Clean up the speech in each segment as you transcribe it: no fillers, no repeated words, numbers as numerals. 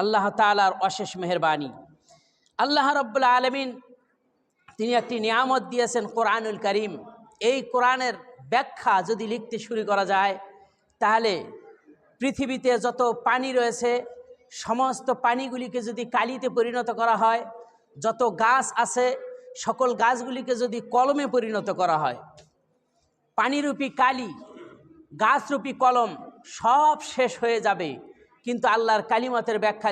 আল্লাহ তাআলার অশেষ মেহেরবানি। আল্লাহ রাব্বুল আলামিন তিনি একটি নিয়ামত দিয়েছেন কোরআনুল কারীম। এই কোরআনের ব্যাখ্যা যদি লিখতে শুরু করা যায় তাহলে পৃথিবীতে যত পানি রয়েছে সমস্ত পানিগুলিকে যদি কালিতে পরিণত করা হয়, যত গাছ আছে সকল গাছগুলিকে যদি কলমে পরিণত করা হয়, পানিরূপী কালি, গাছরূপী কলম সব শেষ হয়ে যাবে, কিন্তু আল্লাহর কালিমাতের ব্যাখ্যা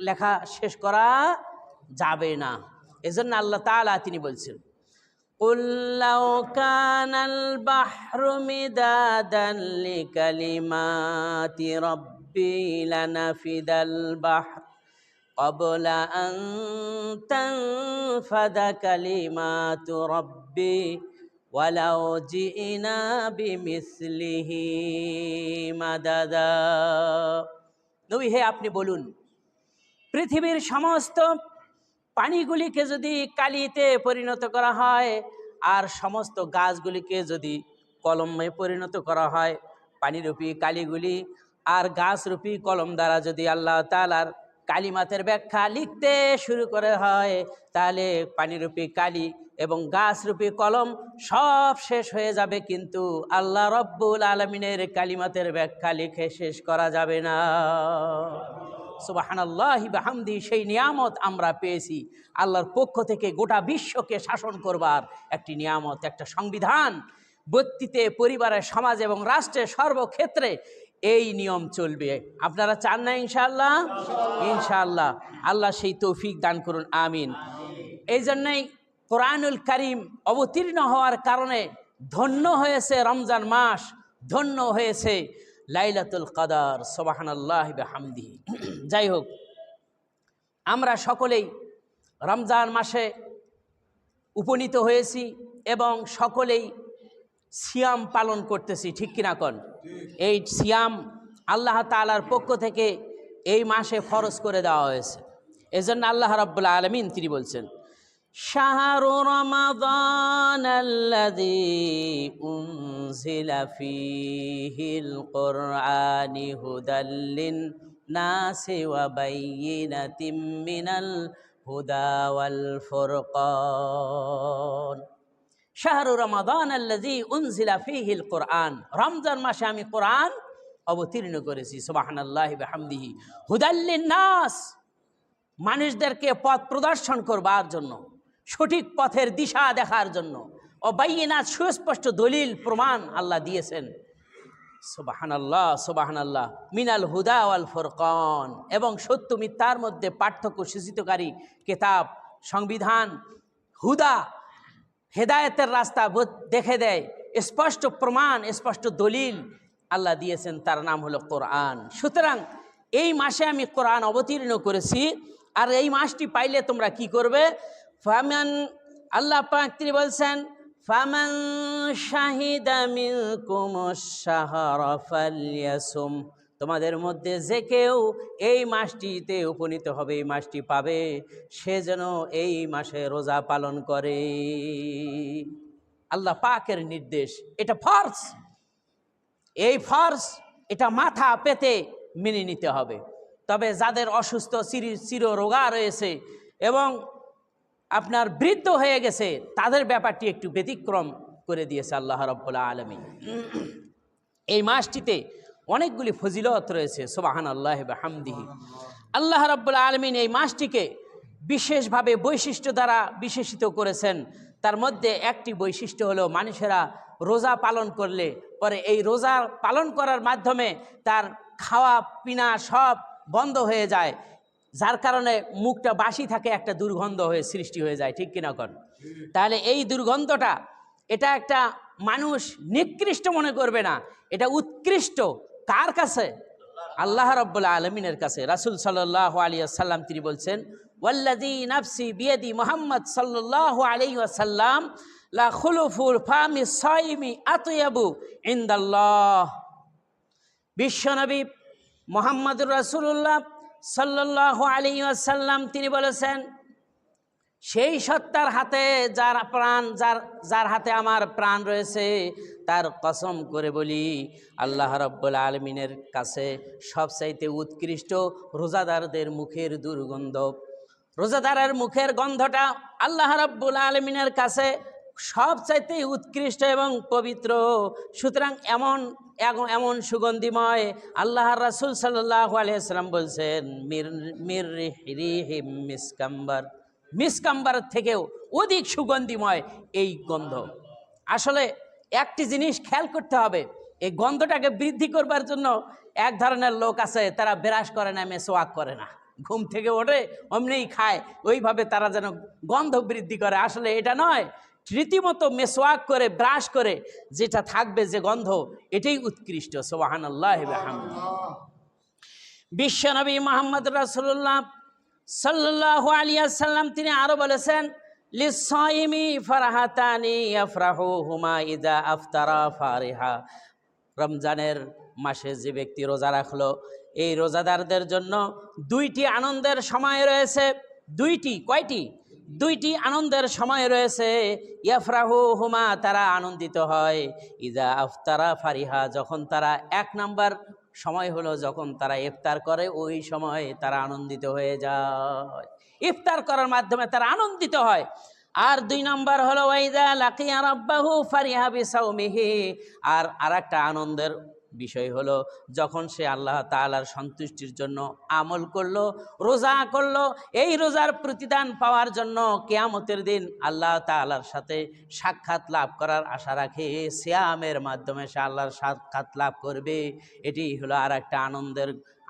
লেখা শেষ করা যাবে না। এজন্য আল্লাহ তাআলা তিনি বলছেন, قُلْ لَوْ كَانَ الْبَحْرُ مِدَادًا لِكَلِمَاتِ رَبِّي لَنَفِدَ الْبَحْرُ قَبْلَ أَن تَنفَدَ كَلِمَاتُ رَبِّي وَلَوْ جِئْنَا بِمِثْلِهِ مَدَدًا। নবী হে, আপনি বলুন, পৃথিবীর সমস্ত পানিগুলিকে যদি কালিতে পরিণত করা হয় আর সমস্ত গাছগুলিকে যদি কলমে পরিণত করা হয়, পানিরূপী কালিগুলি আর গাছরূপী কলম দ্বারা যদি আল্লাহ তাআলার কালিমাতের ব্যাখ্যা লিখতে শুরু করে হয়, তাহলে পানিরূপী কালি এবং গাছরূপী কলম সব শেষ হয়ে যাবে, কিন্তু আল্লাহ রব্বুল আলামিনের কালিমাতের ব্যাখ্যা লিখে শেষ করা যাবে না। সুবহানাল্লাহি বিহামদিহি। সেই নিয়ামত আমরা পেয়েছি আল্লাহর পক্ষ থেকে, গোটা বিশ্বকে শাসন করবার একটি নিয়ামত, একটা সংবিধান। ব্যক্তিতে, পরিবারে, সমাজে এবং রাষ্ট্রে সর্বক্ষেত্রে এই নিয়ম চলবে। আপনারা চান না ইনশাআল্লাহ? ইনশাআল্লাহ। আল্লাহ সেই তৌফিক দান করুন, আমিন। এই জন্যই কোরআনুল কারীম অবতীর্ণ হওয়ার কারণে ধন্য হয়েছে রমজান মাস, ধন্য হয়েছে লাইলাতুল কদর। সুবহানাল্লাহি বিহামদিহি। যাই হোক, আমরা সকলেই রমজান মাসে উপনীত হয়েছি এবং সকলেই সিয়াম পালন করতেছি, ঠিক কিনা কোন? এই সিয়াম আল্লাহ তাআলার পক্ষ থেকে এই মাসে ফরজ করে দেওয়া হয়েছে। এজন্য আল্লাহ রাব্বুল আলামিন তিনি বলছেন, শাহরু রমাদানাল্লাযী উনজিলা ফীহিল কুরআনি হুদাল লিন-নাসি ওয়া বাইয়িনাতিম মিনাল হুদা ওয়াল ফুরকান। শাহরু রমাদানাল্লাযী উনজিলা ফীহিল কুরআন, রমজান মাসে আমি কোরআন অবতীর্ণ করেছি। সুবহানাল্লাহি বিহামদিহি। হুদাল লিন-নাস, মানুষদেরকে পথ প্রদর্শন করবার জন্য, সঠিক পথের দিশা দেখার জন্য। ও বাইয়িনাত, সুস্পষ্ট দলিল প্রমাণ আল্লাহ দিয়েছেন। সুবহানাল্লাহ, সুবহানাল্লাহ। মিনাল হুদা ওয়াল ফুরকান, এবং সত্য মিথ্যার মধ্যে পার্থক্য সূচিতকারী কিতাব, সংবিধান। হুদা, হেদায়েতের রাস্তা দেখে দেয়, স্পষ্ট প্রমাণ, স্পষ্ট দলিল আল্লাহ দিয়েছেন, তার নাম হলো কোরআন। সুতরাং এই মাসে আমি কোরআন অবতীর্ণ করেছি। আর এই মাসটি পাইলে তোমরা কি করবে? ফামান, আল্লাহ পাক তিনি বলছেন, ফামান শাহিদা মিনকুমুশ শাহরা ফালইয়াসুম, তোমাদের মধ্যে যে কেউ এই মাসটিতে উপনীত হবে, এই মাসটি পাবে, সে যেন এই মাসে রোজা পালন করে। আল্লাহ পাকের নির্দেশ, এটা ফরজ। এই ফরজ, এটা মাথা পেতে মেনে নিতে হবে। তবে যাদের অসুস্থ, চিররোগা রয়েছে এবং আপনার বৃদ্ধ হয়ে গেছে, তাদের ব্যাপারটি একটু ব্যতিক্রম করে দিয়েছে আল্লাহ রাব্বুল আলামিন। এই মাসটিতে অনেকগুলি ফজিলত রয়েছে। সুবহানাল্লাহি বিহামদিহি। আল্লাহ রাব্বুল আলামিন এই মাসটিকে বিশেষভাবে বৈশিষ্ট্য দ্বারা বিশেষিত করেছেন। তার মধ্যে একটি বৈশিষ্ট্য হলো, মানুষেরা রোজা পালন করলে পরে এই রোজা পালন করার মাধ্যমে তার খাওয়া পিনা সব বন্ধ হয়ে যায়, যার কারণে মুখটা বাসি থাকে, একটা দুর্গন্ধ হয়ে সৃষ্টি হয়ে যায়, ঠিক কিনা কন? তাহলে এই দুর্গন্ধটা, এটা একটা মানুষ নিকৃষ্ট মনে করবে না, এটা উৎকৃষ্ট। কার কাছে? আল্লাহ রাব্বুল আলামিনের কাছে। রাসূল সাল্লাল্লাহু আলাইহি ওয়াসাল্লাম তিনি বলছেন, ওয়াল্লাযী নাফসি বিয়াদি, মুহাম্মদ সাল্লাল্লাহু আলাইহি ওয়াসাল্লাম, লা খুলুফুল ফামি সাইমি আতয়াবু ইনদাল্লাহ। বিশ্বনবী মুহাম্মদুর রাসূলুল্লাহ সাল্লাল্লাহু আলাইহি ওয়াসাল্লাম তিনি বলেছেন, সেই সত্তার হাতে যার প্রাণ, যার হাতে আমার প্রাণ রয়েছে, তার কসম করে বলি, আল্লাহ রাব্বুল আলামিনের কাছে সবচাইতে উৎকৃষ্ট রোজাদারদের মুখের দুর্গন্ধ। রোজাদারের মুখের গন্ধটা আল্লাহ রাব্বুল আলামিনের কাছে সবচাইতে উৎকৃষ্ট এবং পবিত্র। সুতরাং এমন সুগন্ধিময়, আল্লাহর রাসূল সাল্লাল্লাহু আলাইহি ওয়াসাল্লাম বলছেন, মির রিহি মিসকাম্বার, মিসকাম্বারের থেকেও অধিক সুগন্ধিময় এই গন্ধ। আসলে একটি জিনিস খেয়াল করতে হবে, এই গন্ধটাকে বৃদ্ধি করবার জন্য এক ধরনের লোক আছে, তারা ব্রাশ করে না, মেসওয়াক করে না, ঘুম থেকে ওঠে অমনিই খায়, ওইভাবে তারা যেন গন্ধ বৃদ্ধি করে। আসলে এটা নয়, রীতিমতো মেসওয়াক করে ব্রাশ করে যেটা থাকবে, যে গন্ধ, এটাই উৎকৃষ্ট। সুবহানাল্লাহি ওয়া বিহামদিহি। বিশ্বনবী মুহাম্মদ রাসূলুল্লাহ সাল্লাল্লাহু আলাইহি ওয়াসাল্লাম তিনি আরো বলেছেন, লিসাইমি ফারহাতানি ইয়াফরাহুহুমা ইযা আফতারা ফারিহা। রমজানের মাসে যে ব্যক্তি রোজা রাখলো, এই রোজাদারদের জন্য দুইটি আনন্দের সময় রয়েছে। দুইটি আনন্দের সময় রয়েছে। ইয়াফরাহুহুমা, তারা আনন্দিত হয়। ইযা আফতারা ফারিহা, যখন তারা 1 নাম্বার সময় হলো যখন তারা ইফতার করে, ওই সময় তারা আনন্দিত হয়ে যায়। ইফতার করার মাধ্যমে তারা আনন্দিত হয়। আর 2 নাম্বার হলো ওয়াইদা লাকিয়া রাব্বাহু ফারিহা বিসাওমিহি। আর আরেকটা আনন্দের বিষয় হলো যখন সে আল্লাহ তাআলার সন্তুষ্টির জন্য আমল করলো, রোজা করলো, এই রোজার প্রতিদান পাওয়ার জন্য কিয়ামতের দিন আল্লাহ তাআলার সাথে সাক্ষাৎ লাভ করার আশা রাখে, সিয়ামের মাধ্যমে সে আল্লাহর সাক্ষাৎ লাভ করবে। এটি হলো আরেকটা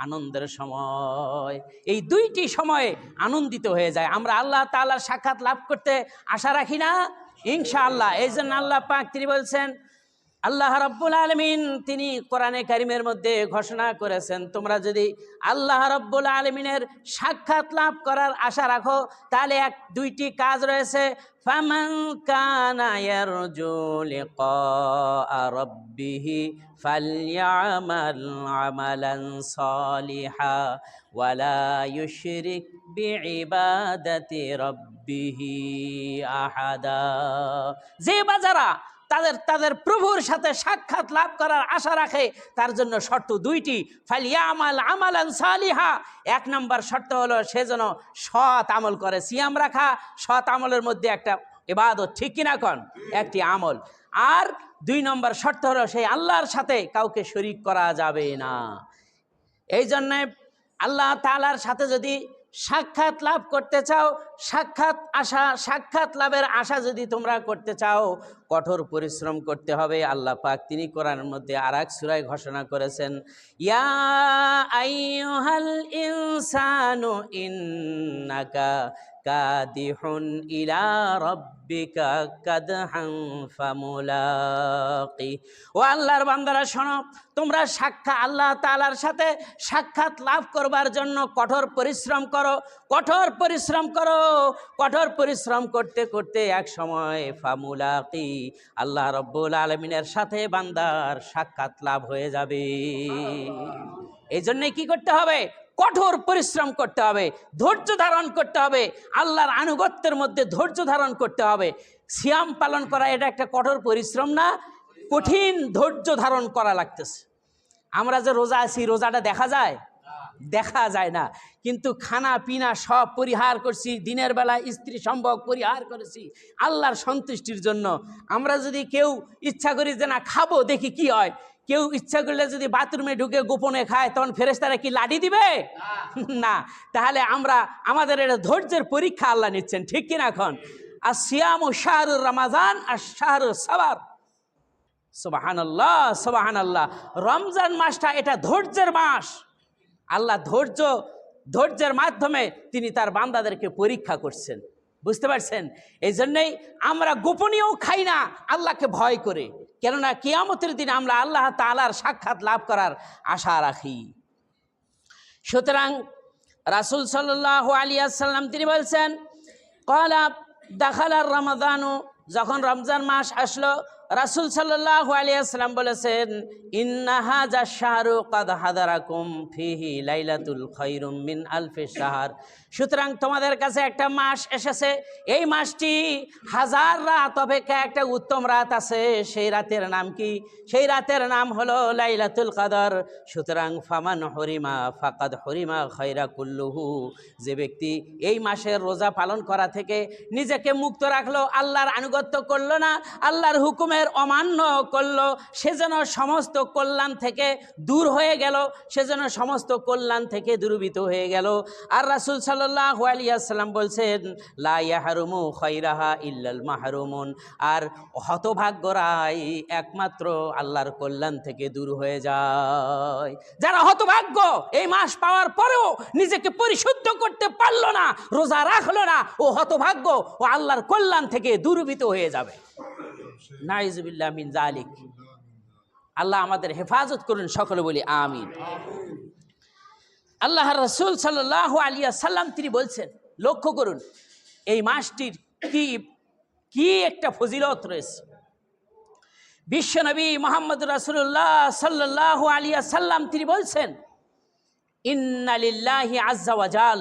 আনন্দের সময়। এই 2টি সময়ে আনন্দিত হয়ে যায়। আমরা আল্লাহ তাআলার সাক্ষাৎ লাভ করতে আশা রাখি না ইনশাআল্লাহ। এই জন্য আল্লাহ পাক তিনি বলছেন, আল্লাহ রাব্বুল আলামিন তিনি কোরআনে কারিমের মধ্যে ঘোষণা করেছেন, তোমরা যদি আল্লাহ রাব্বুল আলামিনের সাক্ষাৎ লাভ করার আশা রাখো, তাহলে 2টি কাজ রয়েছে। ফামান কানা ইয়ারজু লিকা রাব্বিহি ফালইআমাল আমালান সালিহা ওয়ালা ইউশরিক বিইবাদাতি রাব্বিহি আহাদা। যে বাজারা তাদের প্রভুর সাথে সাক্ষাৎ লাভ করার আশা রাখে, তার জন্য শর্ত 2টি। ফালিয়ামাল আমালান সালিহা, 1 নম্বর শর্ত হলো সে যেন সৎ আমল করে। সিয়াম রাখা সৎ আমলের মধ্যে একটা ইবাদত, ঠিক কিনা কোন? একটি আমল। আর 2 নম্বর শর্ত হলো সেই আল্লাহর সাথে কাউকে শরীক করা যাবে না। এই জন্যে আল্লাহ তাআলার সাথে যদি সাক্ষাৎ লাভ করতে চাও, সাক্ষাৎ লাভের আশা যদি তোমরা করতে চাও, কঠোর পরিশ্রম করতে হবে। আল্লাহ পাক তিনি কোরআনের মধ্যে আরেক সূরায় ঘোষণা করেছেন, ইয়া আইয়ুহাল ইনসানু ইন্নাকা কাদিহুন ইলা রাব্বিকা কাদহান ফামুলাকি। ও আল্লাহর বান্দারা শোনো, তোমরা আল্লাহ তাআলার সাথে সাক্ষাৎ লাভ করবার জন্য কঠোর পরিশ্রম করো। কঠোর পরিশ্রম করতে করতে এক সময় ফামুলাকি, আল্লাহ রাব্বুল আলামিনের সাথে বান্দার সাক্ষাৎ লাভ হয়ে যাবে। এই জন্যই কি করতে হবে? কঠোর পরিশ্রম করতে হবে, ধৈর্য ধারণ করতে হবে, আল্লাহর আনুগত্যের মধ্যে ধৈর্য ধারণ করতে হবে। সিয়াম পালন করা এটা একটা কঠোর পরিশ্রম না? কঠিন ধৈর্য ধারণ করা লাগতেছে। আমরা যে রোজা আছি, রোজাটা দেখা যায় না, কিন্তু খানা পিনা সব পরিহার করছি, দিনের বেলা স্ত্রী সম্ভোগ পরিহার করেছি আল্লাহর সন্তুষ্টির জন্য। আমরা যদি কেউ ইচ্ছা করি যে না খাবো, দেখি কি হয়, কেউ ইচ্ছা করলে যদি বাথরুমে ঢুকে গোপনে খায়, তখন ফেরেশতারা কি লাঠি দিবে? না। তাহলে আমাদের এটা ধৈর্যের পরীক্ষা আল্লাহ নিচ্ছেন, ঠিক কিনা? এখন আসিয়ামু শাহরুর রমাজান আর শাহরুর সাবার। সুবহানাল্লাহ, সুবহানাল্লাহ। রমজান মাসটা এটা ধৈর্যের মাস। আল্লাহ ধৈর্যের মাধ্যমে তিনি তার বান্দাদেরকে পরীক্ষা করছেন, বুঝতে পারছেন? এই জন্যই আমরা গোপনীয়ও খাই না আল্লাহকে ভয় করে, কেননা কিয়ামতের দিন আমরা আল্লাহ তাআলার সাক্ষাৎ লাভ করার আশা রাখি। সুতরাং রাসূল সাল্লাল্লাহু আলাইহি ওয়াসাল্লাম তিনি বলছেন, ক্বালা দাখালার রমাদানু, যখন রমজান মাস আসলো, রাসূল সাল্লাল্লাহু আলাইহি ওয়াসাল্লাম বলেছেন, ইন্না হাযা শাহরু কাদ হাদারাকুম ফিহি লাইলাতুল খায়রুম মিন আলফি শাহর। সুতরাং তোমাদের কাছে একটা মাস এসেছে, এই মাসটি হাজার রাত অপেক্ষা একটা উত্তম রাত আছে। সেই রাতের নাম কি? সেই রাতের নাম হলো লাইলাতুল কদর। সুতরাং ফামান হরিমা ফাকাদ হরিমা খায়রা কুল্লুহু, যে ব্যক্তি এই মাসের রোজা পালন করা থেকে নিজেকে মুক্ত রাখলো, আল্লাহর আনুগত্য করলো না, আল্লাহর হুকুমের অমান্য করলো, সে যেন সমস্ত কল্যাণ থেকে দূর হয়ে গেল, সে যেন সমস্ত কল্যাণ থেকে দূরীভূত হয়ে গেল। আর রাসূল সাল্লাল্লাহু আলাইহি ওয়াসাল্লাম বলছেন, লা ইয়াহরুমু খায়রাহা ইল্লাল মাহরুমুন, আর হতভাগ্যরাই একমাত্র আল্লাহর কল্যাণ থেকে দূর হয়ে যায়। যারা হতভাগ্য এই মাস পাওয়ার পরেও নিজেকে পরিশুদ্ধ করতে পারলো না, রোজা রাখলো না, ও হতভাগ্য, ও আল্লাহর কল্যাণ থেকে দূরীভূত হয়ে যাবে। নাউযুবিল্লাহ মিন যালিক। আল্লাহ আমাদের হেফাজত করুন, সকলে বলি আমিন। আল্লাহর রাসূল সাল্লাল্লাহু আলাইহি ওয়াসাল্লাম তিনি বলছেন, লক্ষ্য করুন এই মাসটির কি একটা ফজিলত রয়েছে। বিশ্বনবী মুহাম্মদ রাসূলুল্লাহ সাল্লাল্লাহু আলাইহি ওয়াসাল্লাম তিনি বলছেন, ইন্না লিল্লাহি আযজা ওয়া জাল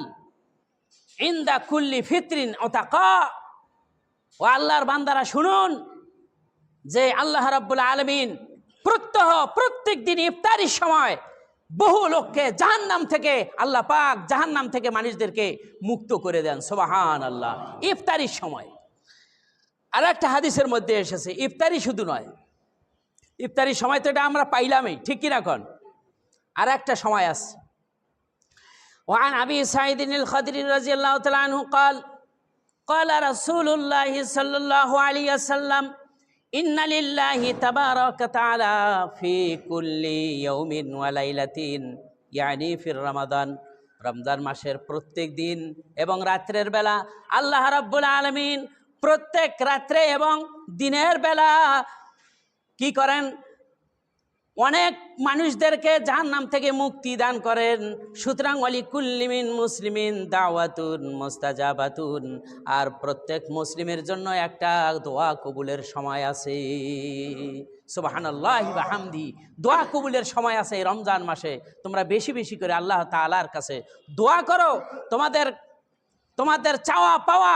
ইনদা কুল্লি ফিতরিন উতাকা। ও আল্লাহর বান্দারা শুনুন, যে আল্লাহ রাব্বুল আলামিন প্রত্যেক দিন ইফতারির সময় বহু লোককে জাহান্নাম থেকে আল্লাহ পাক জাহান্নাম থেকে মানুষদেরকে মুক্ত করে দেন। সুবহানাল্লাহ। ইফতারির সময়। আর একটা হাদিসের মধ্যে এসেছে ইফতারি শুধু নয়, ইফতারির সময় তো এটা আমরা পাইলামই, ঠিক কিনা কোন? আর একটা সময় আছে। ওয়ান আবি সাঈদ আল খাদরি রাদিয়াল্লাহু তাআলা আনহু قال قال رسول الله صلى الله عليه وسلم إن لله تبارك وتعالى في كل يوم وليلة يعني في رمضان। রমজান মাসের প্রত্যেক দিন এবং রাত্রের বেলা আল্লাহ রাব্বুল আলামিন প্রত্যেক রাত্রে এবং দিনের বেলা কি করেন? অনেক মানুষদেরকে জাহান্নাম থেকে মুক্তি দান করেন। সুতরাং ওয়ালিকুল্লি মিন মুসলিমিন দাওয়াতুন মুস্তাজাবাতুন, আর প্রত্যেক মুসলিমের জন্য একটা দোয়া কবুলের সময় আছে। সুবহানাল্লাহি ওয়া হামদি। দোয়া কবুলের সময় আছে এই রমজান মাসে। তোমরা বেশি বেশি করে আল্লাহ তাআলার কাছে দোয়া করো, তোমাদের চাওয়া পাওয়া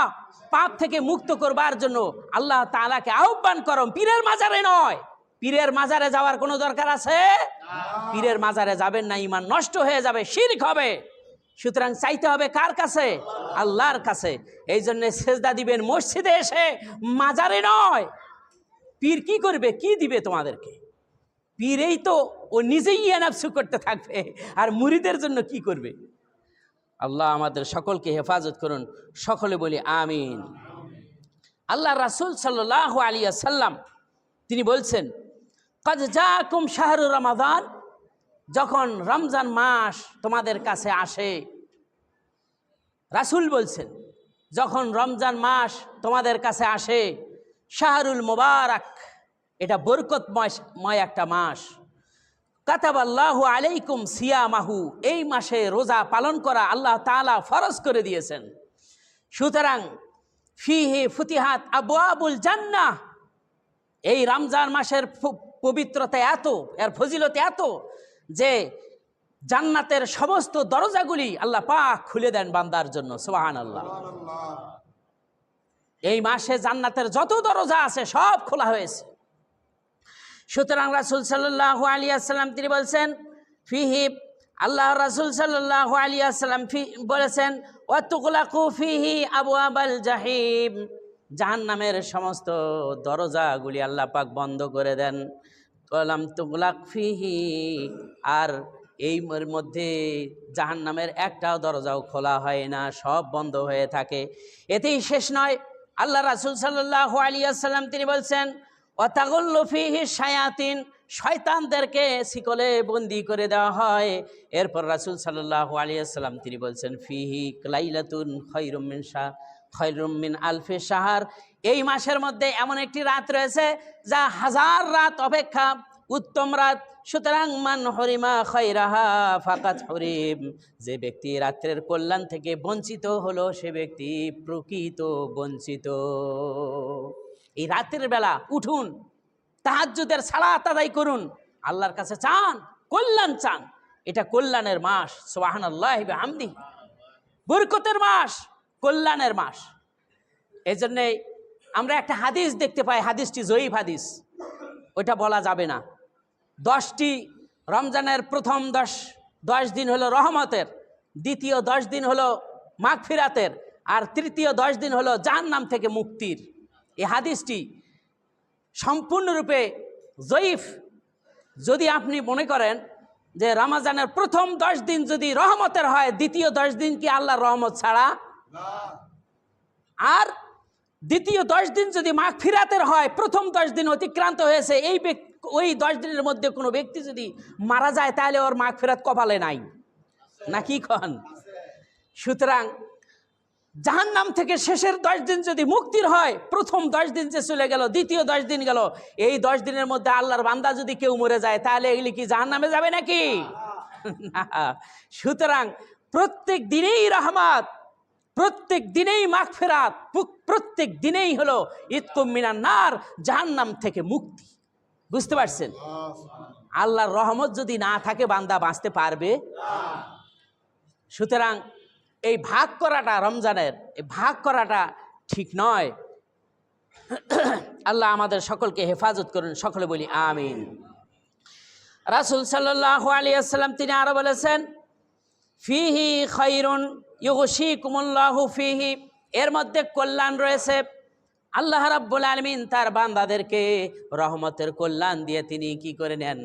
পাপ থেকে মুক্ত করবার জন্য আল্লাহ তাআলাকে আহ্বান করো। পীরের মাজারে নয়। পীরের মাজারে যাওয়ার কোনো দরকার আছে? পীরের মাজারে যাবেন না, ঈমান নষ্ট হয়ে যাবে, শিরক হবে। সুতরাং চাইতে হবে কার কাছে? আল্লাহর কাছে। এই জন্য সেজদা দিবেন মসজিদে এসে, মাজারে নয়। পীর কি করবে? কি দিবে তোমাদেরকে? পীরেই তো ও নিজেই ইয়ানাফসু করতে থাকবে, আর মুরিদের জন্য কি করবে? আল্লাহ আমাদের সকলকে হেফাজত করুন, সকলে বলি আমিন। আল্লাহ রাসূল সাল্লাল্লাহু আলাইহি ওয়াসাল্লাম তিনি বলছেন, কাদ জাকুম শাহরু রমাদান, যখন রমজান মাস তোমাদের কাছে আসে, রাসূল বলছেন যখন রমজান মাস তোমাদের কাছে আসে, শাহরুল মুবারক, এটা বরকতময় একটা মাস। কাতাবাল্লাহু আলাইকুম সিয়ামাহু, এই মাসে রোজা পালন করা আল্লাহ তাআলা ফরজ করে দিয়েছেন। সুতরাং ফিহি ফুতিহাত আবওয়াবুল জান্নাহ, এই রমজান মাসের পবিত্রতা এত, এর ফজিলত এত যে জান্নাতের সমস্ত দরজাগুলি আল্লাহ পাক খুলে দেন বান্দার জন্য। সুবহানাল্লাহ। এই মাসে জান্নাতের যত দরজা আছে সব খোলা হয়েছে। সুতরাং রাসূল সাল্লাল্লাহু আলাইহি ওয়াসাল্লাম তিনি বলছেন, ফিহি, আল্লাহ রাসূল সাল্লাল্লাহু আলাইহি ওয়াসাল্লাম বলেছেন, ওয়া তুগলাকু ফিহি আবওয়াবাল জাহিম, জাহান্নামের সমস্ত দরজাগুলি আল্লাহ পাক বন্ধ করে দেন। ওয়ালাম তুগলাক ফিহি, আর এই মধ্যে জাহান্নামের একটাও দরজাও খোলা হয় না, সব বন্ধ হয়ে থাকে। এতেই শেষ নয়, আল্লাহ রাসূল সাল্লাল্লাহু আলাইহি ওয়াসাল্লাম তিনি বলছেন, ওয়া তাগুল্লু ফিহি শায়াতিন, শয়তানদেরকে শিকলে বন্দি করে দেওয়া হয়। এরপর রাসূল সাল্লাল্লাহু আলাইহি ওয়াসাল্লাম তিনি বলছেন, ফিহি লাইলাতুন খায়রুম মিন আলফি শাহর, এই মাসের মধ্যে এমন একটি রাত রয়েছে যা হাজার রাত অপেক্ষা উত্তম রাত। সুতরাং মান হরিমা খায়রাহা ফাকাত হরিম, যে ব্যক্তি রাত্রের কল্যাণ থেকে বঞ্চিত হলো সে ব্যক্তি প্রকৃত বঞ্চিত। এই রাতের বেলা উঠুন, তাহাজ্জুদের সালাত আদায় করুন, আল্লাহর কাছে চান, কল্যাণ চান। এটা কল্যাণের মাস, সুবহানাল্লাহি ওয়া বিহামদিহি, বরকতের মাস, কল্যাণের মাস। এই জন্যে আমরা একটা হাদিস দেখতে পাই, হাদিসটি জয়ীফ হাদিস, ওইটা বলা যাবে না। 10টি রমজানের প্রথম 10 দিন হলো রহমতের, দ্বিতীয় 10 দিন হলো মাগফিরাতের, আর তৃতীয় 10 দিন হলো জাহান্নাম থেকে মুক্তির। এই হাদিসটি সম্পূর্ণরূপে জয়ীফ। যদি আপনি মনে করেন যে রমজানের প্রথম 10 দিন যদি রহমতের হয়, দ্বিতীয় 10 দিন কি আল্লাহর রহমত ছাড়া? আর দ্বিতীয় 10 দিন যদি মাগফিরাতের হয়, প্রথম 10 দিন অতিক্রান্ত হয়েছে, ওই 10 দিনের মধ্যে কোনো ব্যক্তি যদি মারা যায়, তাহলে ওর মাগফিরাত কপালে নাই, নাকি কন? সুতরাং জাহান্নাম থেকে শেষের 10 দিন যদি মুক্তির হয়, প্রথম 10 দিন যে চলে গেল, দ্বিতীয় 10 দিন গেল, এই 10 দিনের মধ্যে আল্লাহর বান্দা যদি কেউ মরে যায়, তাহলে এগুলি কি জাহান্নামে যাবে নাকি? না। সুতরাং প্রত্যেক দিনেই রহমত, প্রত্যেক দিনেই মাগফিরাত, প্রত্যেক দিনেই হলো ইতকুম মিনান নার, জাহান্নাম থেকে মুক্তি। বুঝতে পারছেন? আল্লাহর রহমত যদি না থাকে, বান্দা বাঁচতে পারবে? সুতরাং এই ভাগ করাটা, রমজানের এই ভাগ করাটা ঠিক নয়। আল্লাহ আমাদের সকলকে হেফাজত করুন, সকলে বলি আমিন। রাসূল সাল্লাল্লাহু আলাইহি ওয়াসাল্লাম তিনি আরো বলেছেন, ফিহি খায়রুন ইউগশিকুমুল্লাহু ফিহি, এর মধ্যে কল্যাণ রয়েছে। আল্লাহ রাব্বুল আলামিন তার বান্দাদেরকে রহমতের কল্যাণ দিয়ে তিনি কি করে নেন?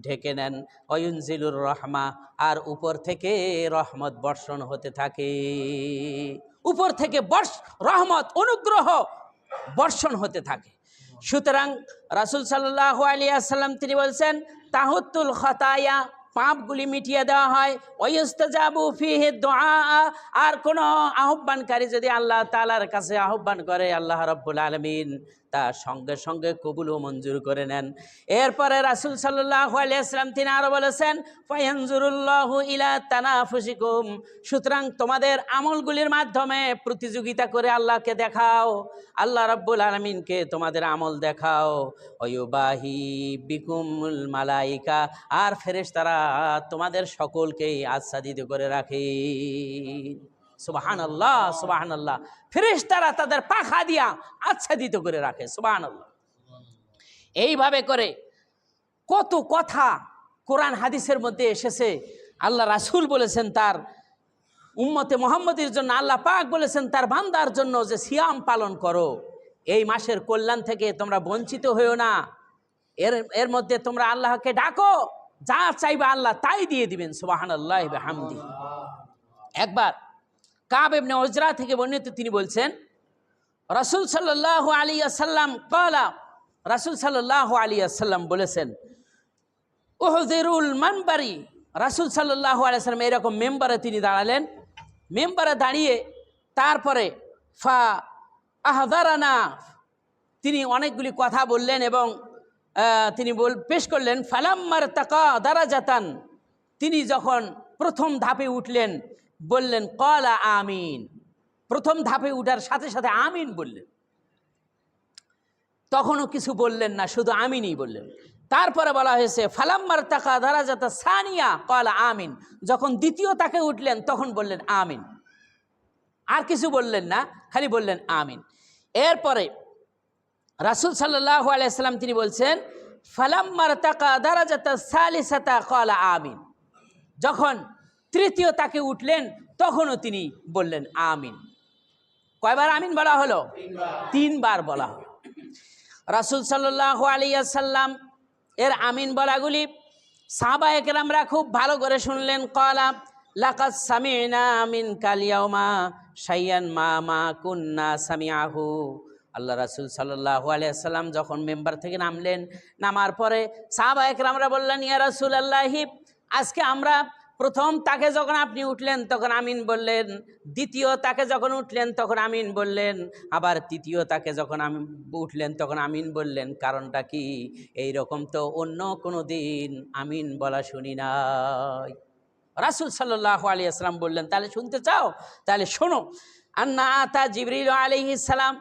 ঢেকে নেন। ওয়ুনজিলুর রহমা, আর উপর থেকে রহমত বর্ষণ হতে থাকে, উপর থেকে রহমত, অনুগ্রহ বর্ষণ হতে থাকে। সুতরাং রাসূল সাল্লাল্লাহু আলাইহি ওয়াসাল্লাম তিনি বলছেন, তাহুত্তুল খাতায়া, পাপগুলি মিটিয়ে দেওয়া হয়। ওয়াইস্তাজাবু ফিহি দুআ, আর কোনো আহ্বানকারী যদি আল্লাহ তাআলার কাছে আহ্বান করে, আল্লাহ রাব্বুল আলামিন তার সঙ্গে সঙ্গে কবুল ও মঞ্জুর করে নেন। এরপরে রাসূল সাল্লাল্লাহু আলাইহি ওয়াসাল্লাম তিনি আরো বলেছেন, ফায়ানজুরুল্লাহু ইলা তানাফুসিকুম, সুতরাং তোমাদের আমলগুলির মাধ্যমে প্রতিযোগিতা করে আল্লাহকে দেখাও, আল্লাহ রাব্বুল আলামিনকে তোমাদের আমল দেখাও। ওয়ুবাহি বিকুমুল মালাইকা, আর ফেরেশতারা তোমাদের সকলকেই আচ্ছাদিত করে রাখে। সুবহানাল্লাহ, সুবহানাল্লাহ। ফেরেশতারা তাদের পাখা দিয়া আচ্ছাদিত করে রাখে, সুবহানাল্লাহ। এইভাবে করে কত কথা কোরআন হাদিসের মধ্যে এসেছে। আল্লাহ রাসূল বলেছেন তার উম্মতে মুহাম্মদের জন্য, আল্লাহ পাক বলেছেন তার বান্দার জন্য যে সিয়াম পালন করো, এই মাসের কল্যাণ থেকে তোমরা বঞ্চিত হইও না। এর মধ্যে তোমরা আল্লাহকে ডাকো, যা চাইবে আল্লাহ তাই দিয়ে দিবেন। সুবহানাল্লাহি ওয়া বিহামদিহি। একবার কাব ইবনে উজরা থেকে বর্ণিত, তিনি বলছেন, রাসূল সাল্লাল্লাহু আলাইহি ওয়াসাল্লাম ক্বালা, রাসূল সাল্লাল্লাহু আলাইহি ওয়াসাল্লাম বলেছেন, উহযিরুল মানবারি, রাসূল সাল্লাল্লাহু আলাইহি ওয়াসাল্লাম এরকম মেম্বারে তিনি দাঁড়ালেন। মেম্বারে দাঁড়িয়ে তারপরে ফা আহদারানা, তিনি অনেকগুলি কথা বললেন এবং তিনি পেশ করলেন, ফালাম্মার তাকা দারাজাতান, তিনি যখন প্রথম ধাপে উঠলেন বললেন ক্বালা আমিন, প্রথম ধাপে উঠার সাথে সাথে আমিন বললেন, তখনও কিছু বললেন না, শুধু আমিনই বললেন। তারপরে বলা হয়েছে ফালাম্মার তাকা দারাজাতা সানিয়া ক্বালা আমিন, যখন দ্বিতীয় তাকে উঠলেন তখন বললেন আমিন, আর কিছু বললেন না, খালি বললেন আমিন। এরপরে রাসূল সাল্লাল্লাহু আলাইহি ওয়াসাল্লাম তিনি বলছেন, ফালাম্মার তাকা দারাজাতা সালিসাতা ক্বালা আমিন, যখন তৃতীয় তাকে উঠলেন তখনও তিনি বললেন আমিন। কয়বার আমিন বলা হলো? 3 বার বলা হলো। রাসূল সাল্লাল্লাহু আলাইহি ওয়াসাল্লাম এর আমিন বলাগুলি সাহাবায়ে কেরামরা খুব ভালো করে শুনলেন। ক্বালা লাকাদ সামি'না মিনকাল ইয়াউমা শাইয়ান মা কুন্না সামিআহু, আল্লাহ রাসূল সাল্লাল্লাহু আলাইহি ওয়াসাল্লাম যখন মেম্বার থেকে নামলেন, নামার পরে সাহাবায়ে কেরামরা বললেন, ইয়া রাসূলুল্লাহি, আজকে আমরা প্রথম তাকে যখন আপনি উঠলেন তখন আমিন বললেন, দ্বিতীয় তাকে যখন উঠলেন তখন আমিন বললেন, আবার তৃতীয় তাকে যখন উঠলেন তখন আমিন বললেন, কারণটা কি? এই রকম তো অন্য কোনো দিন আমিন বলা শুনি নাই। রাসূল সাল্লাল্লাহু আলাইহি ওয়াসাল্লাম বললেন, তাহলে শুনতে চাও? তাহলে শোনো। আন্না আতা জিবরিল আলাইহিস সালাম,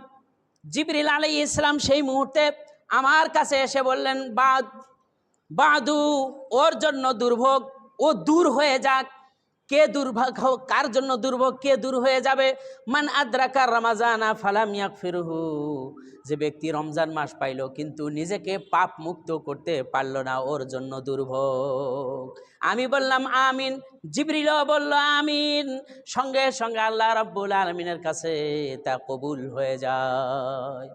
জিবরিল আলাইহিস সালাম সেই মুহূর্তে আমার কাছে এসে বললেন, বাদু, ওর জন্য দুর্ভোগ, ও দূর হয়ে যাক। কে দুর্ভাগ্য, কার জন্য দুর্ভোগ, কে দূর হয়ে যাবে? মান আদ্রাকা রমাজানা ফালাম ইয়াগফিরহু, যে ব্যক্তি রমজান মাস পাইল কিন্তু নিজেকে পাপ মুক্ত করতে পারল না, ওর জন্য দুর্ভোগ। আমি বললাম আমিন, জিবরিলও বলল আমিন। সঙ্গে সঙ্গে আল্লাহ রাব্বুল আলামিনের কাছে তা কবুল হয়ে যায়।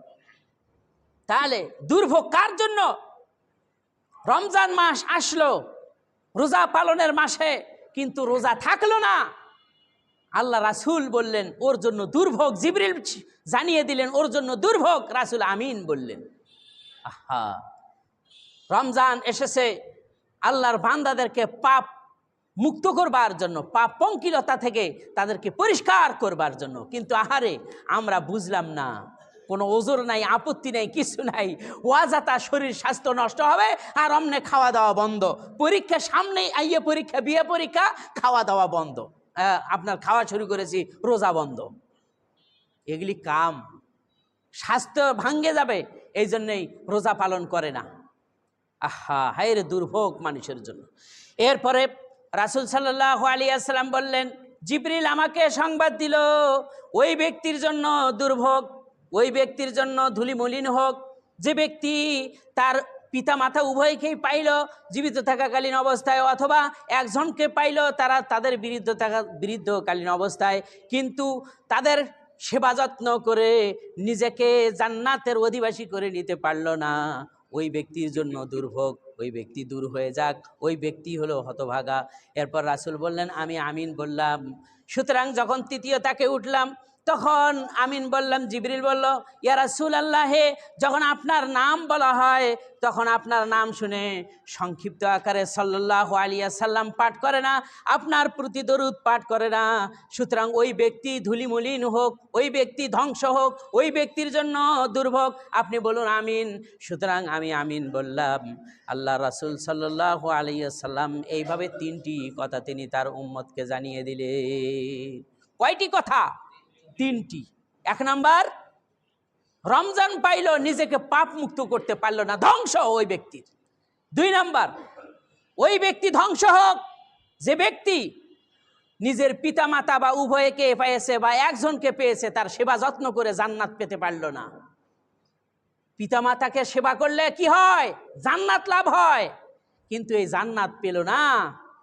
তাহলে দুর্ভোগ কার জন্য? রমজান মাস আসলো, রোজা পালনের মাসে, কিন্তু রোজা থাকলো না। আল্লাহ রাসূল বললেন ওর জন্য দুর্ভোগ, জিবরিল জানিয়ে দিলেন ওর জন্য দুর্ভোগ, রাসূল আমিন বললেন। আহা, রমজান এসেছে আল্লাহর বান্দাদেরকে পাপ মুক্ত করবার জন্য, পাপ পঙ্কিলতা থেকে তাদেরকে পরিষ্কার করবার জন্য। কিন্তু আহারে, আমরা বুঝলাম না, কোনো ওজোর নাই, আপত্তি নাই, কিছু নাই, ওয়াজাতা শরীর স্বাস্থ্য নষ্ট হবে আর অমনে খাওয়া দাওয়া বন্ধ। পরীক্ষা সামনেই, আইয়ে পরীক্ষা, বিয়ে পরীক্ষা, খাওয়া দাওয়া বন্ধ, আপনার খাওয়া শুরু করেছি, রোজা বন্ধ। এগুলি কাম, স্বাস্থ্য ভাঙ্গে যাবে, এই জন্যেই রোজা পালন করে না। আহা, হায় রে দুর্ভোগ মানুষের জন্য। এরপরে রাসূল সাল্লাল্লাহু আলাইহি ওয়াসাল্লাম বললেন, জিবরিল আমাকে সংবাদ দিল, ওই ব্যক্তির জন্য দুর্ভোগ, ওই ব্যক্তির জন্য ধুলিমলিন হোক যে ব্যক্তি তার পিতা মাতা উভয়কেই পাইল জীবিত থাকাকালীন অবস্থায়, অথবা একজনকে পাইল তাদের বৃদ্ধকালীন অবস্থায়, কিন্তু তাদের সেবা যত্ন করে নিজেকে জান্নাতের অধিবাসী করে নিতে পারল না, ওই ব্যক্তির জন্য দুর্ভোগ, ওই ব্যক্তি দূর হয়ে যাক, ওই ব্যক্তি হলো হতভাগা। এরপর রাসূল বললেন, আমি আমিন বললাম। সুতরাং যখন তৃতীয় তাকে উঠলাম, তখন আমিন বললাম। জিবরিল বলল, ইয়া রাসূলুল্লাহ, যখন আপনার নাম বলা হয় তখন আপনার নাম শুনে সংক্ষিপ্ত আকারে সাল্লাল্লাহু আলাইহি ওয়াসাল্লাম পাঠ করে না, আপনার প্রতি দরুদ পাঠ করে না। সুতরাং ওই ব্যক্তি ধুলিমলিন হোক, ওই ব্যক্তি ধ্বংস হোক, ওই ব্যক্তির জন্য দুর্ভোগ, আপনি বলুন আমিন। সুতরাং আমি আমিন বললাম। আল্লাহ রাসূল সাল্লাল্লাহু আলাইহি ওয়াসাল্লাম এইভাবে তিনটি কথা তিনি তার উম্মতকে জানিয়ে দিলেন। কয়টি কথা? তিনটি। এক নাম্বার, রমজান পাইল, নিজেকে পাপ মুক্ত করতে পারল না, ধ্বংস ওই ব্যক্তির। দুই নাম্বার, ওই ব্যক্তি ধ্বংস হোক যে ব্যক্তি নিজের পিতা মাতা বা উভয়কে পেয়েছে বা একজনকে পেয়েছে, তার সেবা যত্ন করে জান্নাত পেতে পারল না। পিতা মাতাকে সেবা করলে কি হয়? জান্নাত লাভ হয়, কিন্তু এই জান্নাত পেল না,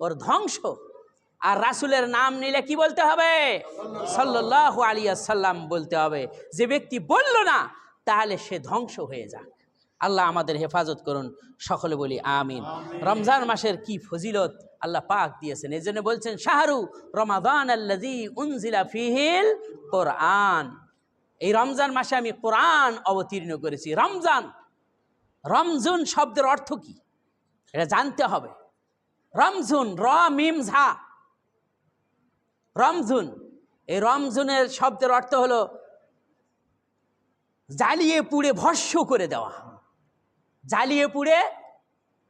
ওর ধ্বংস। আর রাসূলের নাম নিলে কি বলতে হবে? সাল্লাল্লাহু আলাইহি ওয়াসাল্লাম বলতে হবে। যে ব্যক্তি বলল না, তাহলে সে ধ্বংস হয়ে যাক। আল্লাহ আমাদের হেফাজত করুন, সকলে বলি আমিন। রমজান মাসের কি ফজিলত আল্লাহ পাক দিয়েছেন, এই জন্য বলছেন শাহরু রমাদান আল্লাযী উনজিলা ফীহিল কোরআন। এই রমজান মাসে আমি কোরআন অবতীর্ণ করেছি। রমজান, রমজুন শব্দের অর্থ কি এটা জানতে হবে। রমজুন, র মিম ঝা, রমজুন। এই রমজুনের শব্দের অর্থ হলো জ্বালিয়ে পুড়ে ভস্ম করে দেওয়া, জ্বালিয়ে পুড়ে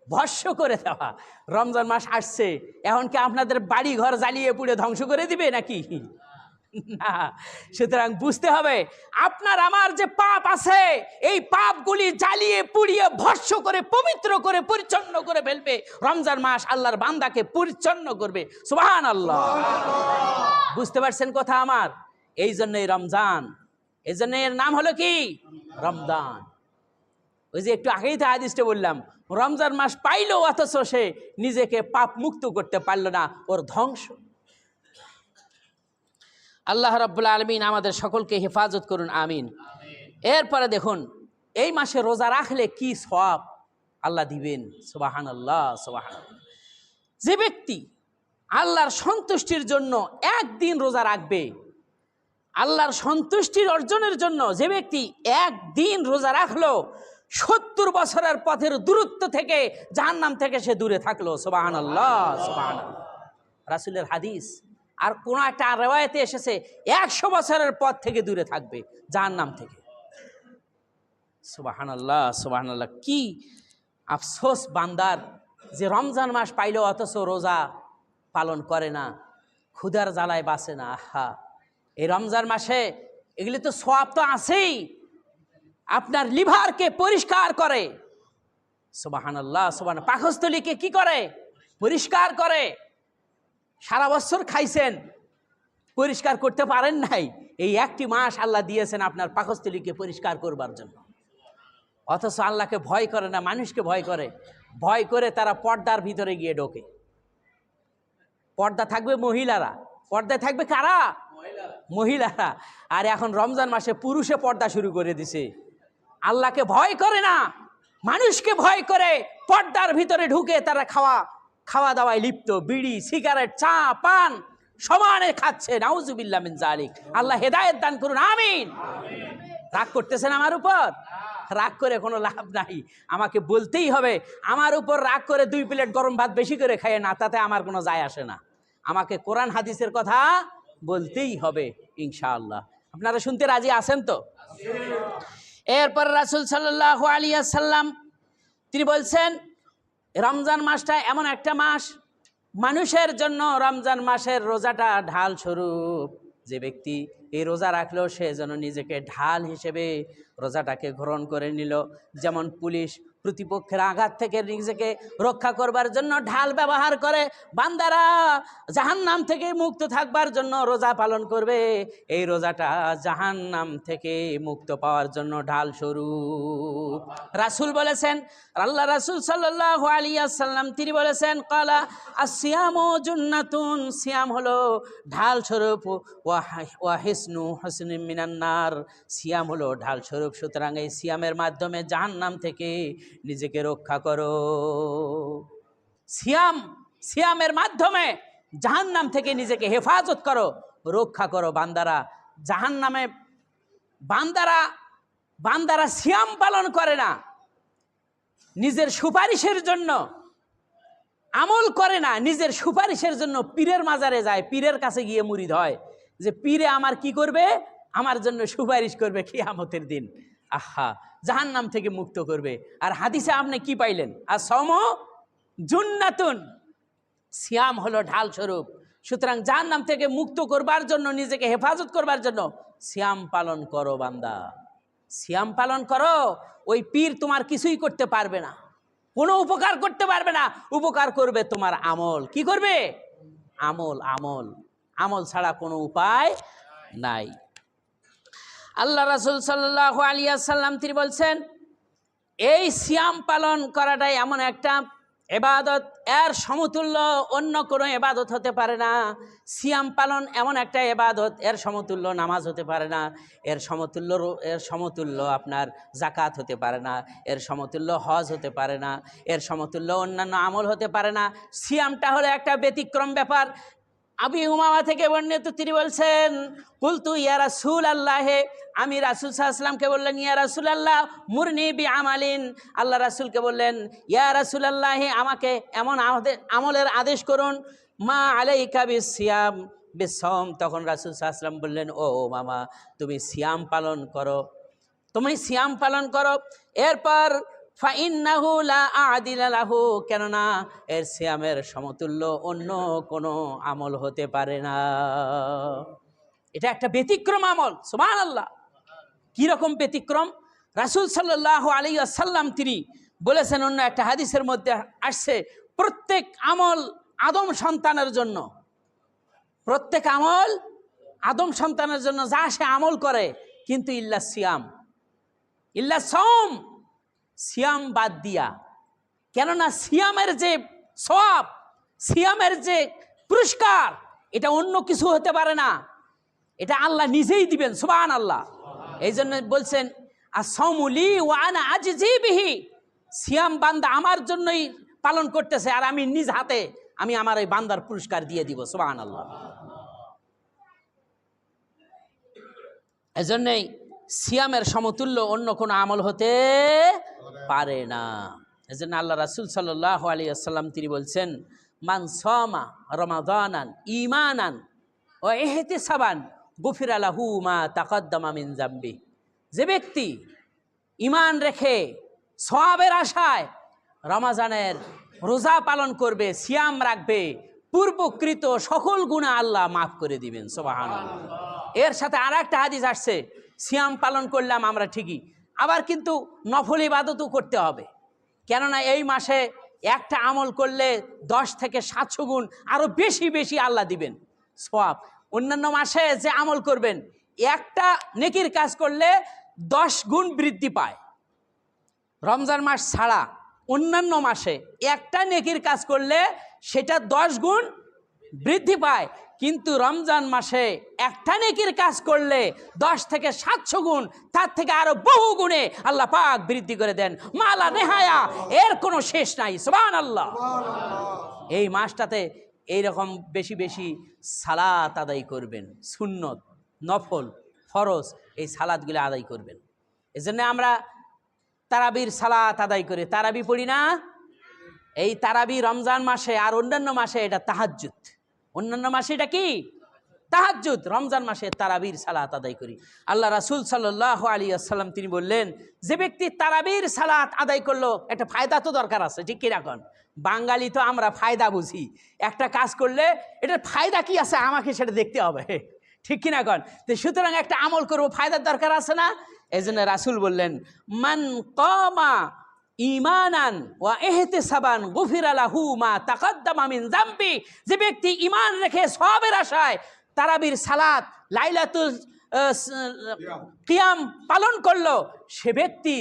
ভস্ম করে দেওয়া। রমজান মাস আসছে, এখন কি আপনাদের বাড়ি ঘর জ্বালিয়ে পুড়ে ধ্বংস করে দিবে নাকি? না। সুতরাং বুঝতে হবে, আপনার আমার যে পাপ আছে, এই পাপগুলি জ্বালিয়ে পুড়িয়ে ভস্ম করে পবিত্র করে পরিচ্ছন্ন করে ফেলবে। রমজান মাস আল্লাহর বান্দাকে পরিচ্ছন্ন করবে। সুবহানাল্লাহ। বুঝতে পারছেন কথা আমার? এই জন্যই রমজান, এই জন্য এর নাম হলো কি? রমজান। ওই যে একটু আগেই তো হাদিসটা বললাম, রমজান মাস পাইলো অথচ সে নিজেকে পাপ মুক্ত করতে পারল না, ওর ধ্বংস। আল্লাহ রাব্বুল আলামিন আমাদের সকলকে হেফাজত করুন, আমিন। এরপরে দেখুন, এই মাসে রোজা রাখলে কি সওয়াব আল্লাহ দিবেন। সুবহানাল্লাহ, সুবহানাল্লাহ। যে ব্যক্তি আল্লাহর সন্তুষ্টির জন্য একদিন রোজা রাখবে, আল্লাহর সন্তুষ্টির অর্জনের জন্য যে ব্যক্তি একদিন রোজা রাখলো, 70 বছরের পথের দূরত্ব থেকে, জাহান্নাম থেকে সে দূরে থাকলো। সুবহানাল্লাহ, সুবহানাল্লাহ। রাসূলের হাদিস। আর কোন একটা রিওয়ায়াতে এসেছে 100 বছরের পথ থেকে দূরে থাকবে জাহান্নাম থেকে। সুবহানাল্লাহ, সুবহানাল্লাহ। কি আফসোস বান্দার, যে রমজান মাস পাইলো অথচ রোজা পালন করে না, ক্ষুধার জ্বালায় বাঁচে না। আহা, এই রমজান মাসে এগুলি তো সওয়াব তো আছেই, আপনার লিভারকে পরিষ্কার করে। সুবহানাল্লাহ, সুবহান। পাকস্থলীকে কি করে? পরিষ্কার করে। সারা বছর খাইছেন, পরিষ্কার করতে পারেন নাই, এই একটি মাস আল্লাহ দিয়েছেন আপনার পাকস্থলীকে পরিষ্কার করবার জন্য। অথচ আল্লাহকে ভয় করে না, মানুষকে ভয় করে। ভয় করে তারা পর্দার ভিতরে গিয়ে ঢোকে। পর্দা থাকবে মহিলারা, পর্দায় থাকবে কারা? মহিলারা। আর এখন রমজান মাসে পুরুষে পর্দা শুরু করে দিছে। আল্লাহকে ভয় করে না, মানুষকে ভয় করে পর্দার ভিতরে ঢুকে তারা খাওয়া দাওয়ায় লিপ্ত। বিড়ি, সিগারেট, চা, পান সমানে খাচ্ছে। নাউজুবিল্লাহ মিন যালিক। আল্লাহ হেদায়েত দান করুন, আমিন। রাগ করতেছেন আমার উপর? রাগ করে কোনো লাভ নাই। আমাকে বলতেই হবে, আমার উপর রাগ করে 2 প্লেট গরম ভাত বেশি করে খাইয়ে না, তাতে আমার কোনো যায় আসে না। আমাকে কোরআন হাদিসের কথা বলতেই হবে ইনশাআল্লাহ। আপনারা শুনতে রাজি আছেন তো? এরপর রাসূল সাল্লাল্লাহু আলাইহি ওয়াসাল্লাম তিনি বলছেন, রমজান মাসটা এমন একটা মাস, মানুষের জন্য রমজান মাসের রোজাটা ঢাল স্বরূপ। যে ব্যক্তি এই রোজা রাখলো সে যেন নিজেকে ঢাল হিসেবে রোজাটাকে গ্রহণ করে নিল। যেমন পুলিশ প্রতিপক্ষের আঘাত থেকে নিজেকে রক্ষা করবার জন্য ঢাল ব্যবহার করে, বান্দারা জাহান্নাম থেকে মুক্ত থাকবার জন্য রোজা পালন করবে। এই রোজাটা জাহান্নাম থেকে মুক্ত পাওয়ার জন্য ঢাল স্বরূপ। রাসূল বলেছেন, আল্লাহ রাসূল সাল্লাল্লাহু আলাইহি ওয়াসাল্লাম তিনি বলেছেন, ক্বালা আসিয়ামু জুন্নাতুন, সিয়াম হলো ঢাল স্বরূপ, ওয়া হিসনু হুসনিম মিনান নার, সিয়াম হলো ঢাল স্বরূপ। সুতরাং এই সিয়ামের মাধ্যমে জাহান্নাম থেকে নিজেকে রক্ষা করো। সিয়ামের মাধ্যমে জাহান্নাম থেকে নিজেকে হেফাজত করো, রক্ষা করো। বান্দারা জাহান্নামে, বান্দারা সিয়াম পালন করে না, নিজের সুপারিশের জন্য আমল করে না, নিজের সুপারিশের জন্য পীরের মাজারে যায়, পীরের কাছে গিয়ে মুরিদ হয় যে পীরে আমার কি করবে? আমার জন্য সুপারিশ করবে কিয়ামতের দিন। আহা, জাহান্নাম থেকে মুক্ত করবে। আর হাদিসে আপনি কি পাইলেন? আসসামু জুন্নাতুন, সিয়াম হলো ঢাল স্বরূপ। সুতরাং জাহান্নাম থেকে মুক্ত করবার জন্য, নিজেকে হেফাজত করবার জন্য সিয়াম পালন করো বান্দা, সিয়াম পালন করো। ওই পীর তোমার কিছুই করতে পারবে না, কোনো উপকার করতে পারবে না। উপকার করবে তোমার আমল। কি করবে? আমল। আমল আমল ছাড়া কোনো উপায় নাই। আল্লাহ রাসূল সাল্লাল্লাহু আলাইহি ওয়াসাল্লাম তিনি বলছেন, এই সিয়াম পালন করাটাই এমন একটা ইবাদত, এর সমতুল্য অন্য কোনো ইবাদত হতে পারে না। সিয়াম পালন এমন একটা ইবাদত, এর সমতুল্য নামাজ হতে পারে না, এর সমতুল্য আপনার যাকাত হতে পারে না, এর সমতুল্য হজ হতে পারে না, এর সমতুল্য অন্যান্য আমল হতে পারে না। সিয়ামটা হলো একটা ব্যতিক্রম ব্যাপার। আবু উমামা থেকে বর্ণিত, তিনি বলছেন, কুলতু ইয়া রাসূলাল্লাহ, আমি রাসূল সাল্লাল্লাহু আলাইহি ওয়াসাল্লামকে বললেন, ইয়া রাসূলাল্লাহ মুরনি বিআমালিন, আল্লাহ রাসূলকে বললেন, ইয়া রাসূলাল্লাহ আমাকে এমন আমলের আদেশ করুন, মা আলাইকা বিসিয়াম বিসওম। তখন রাসূল সাল্লাল্লাহু আলাইহি ওয়াসাল্লাম বললেন, ও মামা, তুমি সিয়াম পালন করো, তুমি সিয়াম পালন করো। এরপর ফাইন্নাহু লা আদিলা লাহু, কেননা এর সিয়ামের সমতুল্য অন্য কোনো আমল হতে পারে না। এটা একটা ব্যতিক্রম আমল। সুবহানাল্লাহ। কি রকম ব্যতিক্রম? রাসূল সাল্লাল্লাহু আলাইহি ওয়াসাল্লাম তিনি বলেছেন, অন্য একটা হাদিসের মধ্যে আসছে, প্রত্যেক আমল আদম সন্তানের জন্য, প্রত্যেক আমল আদম সন্তানের জন্য যা সে আমল করে, কিন্তু ইল্লা সিয়াম, ইল্লা সওম, সিয়াম বাদ দিয়া। কেননা সিয়ামের যে সওয়াব, সিয়ামের যে পুরস্কার, এটা অন্য কিছু হতে পারে না, এটা আল্লাহ নিজেই দিবেন। সুবহানাল্লাহ। এই জন্য বলছেন, আসসাওমু লি ওয়া আনা আজজি বিহি, সিয়াম বান্দা আমার জন্যই পালন করতেছে, আর আমি নিজ হাতে আমি আমার এই বান্দার পুরস্কার দিয়ে দিব। সুবহানাল্লাহ। এজন্যই সিয়ামের সমতুল্য অন্য কোনো আমল হতে পারে না। এজন্য আল্লাহ রাসূল সাল্লাল্লাহু আলাইহি ওয়াসাল্লাম তিনি বলছেন, মান সামা রমাদানান ঈমানান ওয়া ইহতিসাবান গুফিরা লাহু মা তাকদ্দামা মিন যামবি। যে ব্যক্তি ঈমান রেখে সওয়াবের আশায় রমজানের রোজা পালন করবে, সিয়াম রাখবে, পূর্বকৃত সকল গুনাহ আল্লাহ মাফ করে দিবেন। সুবহানাল্লাহ। এর সাথে আর একটা হাদিস আসছে, সিয়াম পালন করলাম আমরা ঠিকই, আবার কিন্তু নফল ইবাদতও করতে হবে, কেননা এই মাসে একটা আমল করলে 10 থেকে 700 গুণ আরো বেশি বেশি আল্লাহ দিবেন সওয়াব। অন্যান্য মাসে যে আমল করবেন, একটা নেকির কাজ করলে 10 গুণ বৃদ্ধি পায়। রমজান মাস ছাড়া অন্যান্য মাসে একটা নেকির কাজ করলে সেটা 10 গুণ বৃদ্ধি পায়, কিন্তু রমজান মাসে একটা নেকির কাজ করলে 10 থেকে 700 গুণ, তার থেকে আরো বহু গুণে আল্লাহ পাক বৃদ্ধি করে দেন, মালা নেহায়া, এর কোনো শেষ নাই। সুবহানাল্লাহ। এই মাসটাতে এইরকম বেশি বেশি সালাত আদায় করবেন, সুন্নত, নফল, ফরজ, এই সালাতগুলো আদায় করবেন। এজন্য আমরা তারাবির সালাত আদায় করি, তারাবি পড়ি না? এই তারাবি রমজান মাসে আর অন্যান্য মাসে এটা তাহাজ্জুদ, অন্যান্য মাসে এটা কি তাহাজ্জুদ, রমজান মাসে তারাবির সালাত আদায় করি। আল্লাহ রাসূল সাল্লাল্লাহু আলাইহি ওয়াসাল্লাম তিনি বললেন, যে ব্যক্তি তারাবির সালাত আদায় করলো, একটা ফায়দা তো দরকার আছে, ঠিক কি রাখুন? বাঙালি তো আমরা ফায়দা বুঝি, একটা কাজ করলে এটার ফায়দা কি আছে আমাকে সেটা দেখতে হবে, ঠিক কিনা কন? তো সুতরাং একটা আমল করবো, ফায়দার দরকার আছে না? এই জন্য রাসূল বললেন, মান কামা ঈমানান ওয়া ইহতিসাবান গুফিরা লাহু মা তাকাদ্দামা মিন যামবি, যে ব্যক্তি ঈমান রেখে সওয়াবের আশায় তারাবির সালাত, লাইলাতুল কিয়াম পালন করলো, সে ব্যক্তি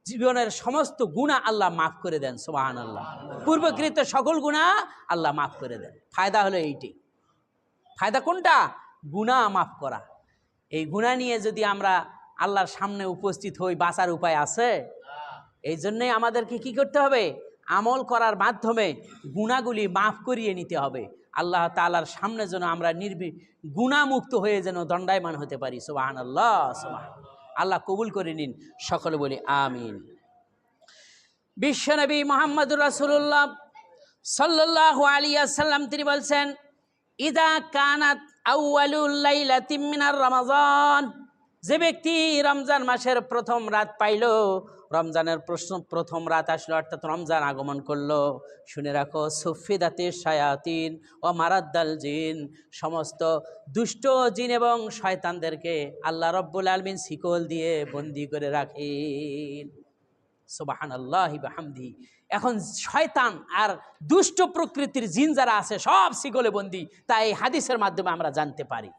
জীবনের সমস্ত গুনাহ আল্লাহ মাফ করে দেন। সুবহানাল্লাহ। পূর্বকৃত সকল গুনাহ আল্লাহ মাফ করে দেন। ফায়দা হলো এইটি। ফায়দা কোনটা? গুনাহ মাফ করা। এই গুনাহ নিয়ে যদি আমরা আল্লাহর সামনে উপস্থিত হই, বাঁচার উপায় আছে? এই জন্যই আমাদেরকে কি করতে হবে? আমল করার মাধ্যমে গুনাহগুলি মাফ করিয়ে নিতে হবে। আল্লাহ তাআলার সামনে যেন আমরা গুনাহমুক্ত হয়ে যেন দণ্ডায়মান হতে পারি। সুবহানাল্লাহ, সুবহানাল্লাহ। আল্লাহ কবুল করে নিন, সকলে বলি আমিন। বিশ্বনবী মুহাম্মদুর রাসূলুল্লাহ সাল্লাল্লাহু আলাইহি ওয়াসাল্লাম তিনি বলছেন, ইদা কানাত আউয়ালুল লাইলাতিন মিনার রমাজান, যে ব্যক্তি রমজান মাসের প্রথম রাত পাইল, রমজানের প্রথম রাত আসলো, অর্থাৎ রমজান আগমন করলো, শুনে রাখো, সুফিদাতে শায়াতিন ও মারাদ্দাল জিন, সমস্ত দুষ্ট জিন এবং শয়তানদেরকে আল্লাহ রব্বুল আলামিন শিকল দিয়ে বন্দি করে রাখেন। সুবহানাল্লাহি বিহামদিহি। এখন শয়তান আর দুষ্ট প্রকৃতির জিন যারা আছে সব শিকলে বন্দি, তাই হাদিসের মাধ্যমে আমরা জানতে পারি।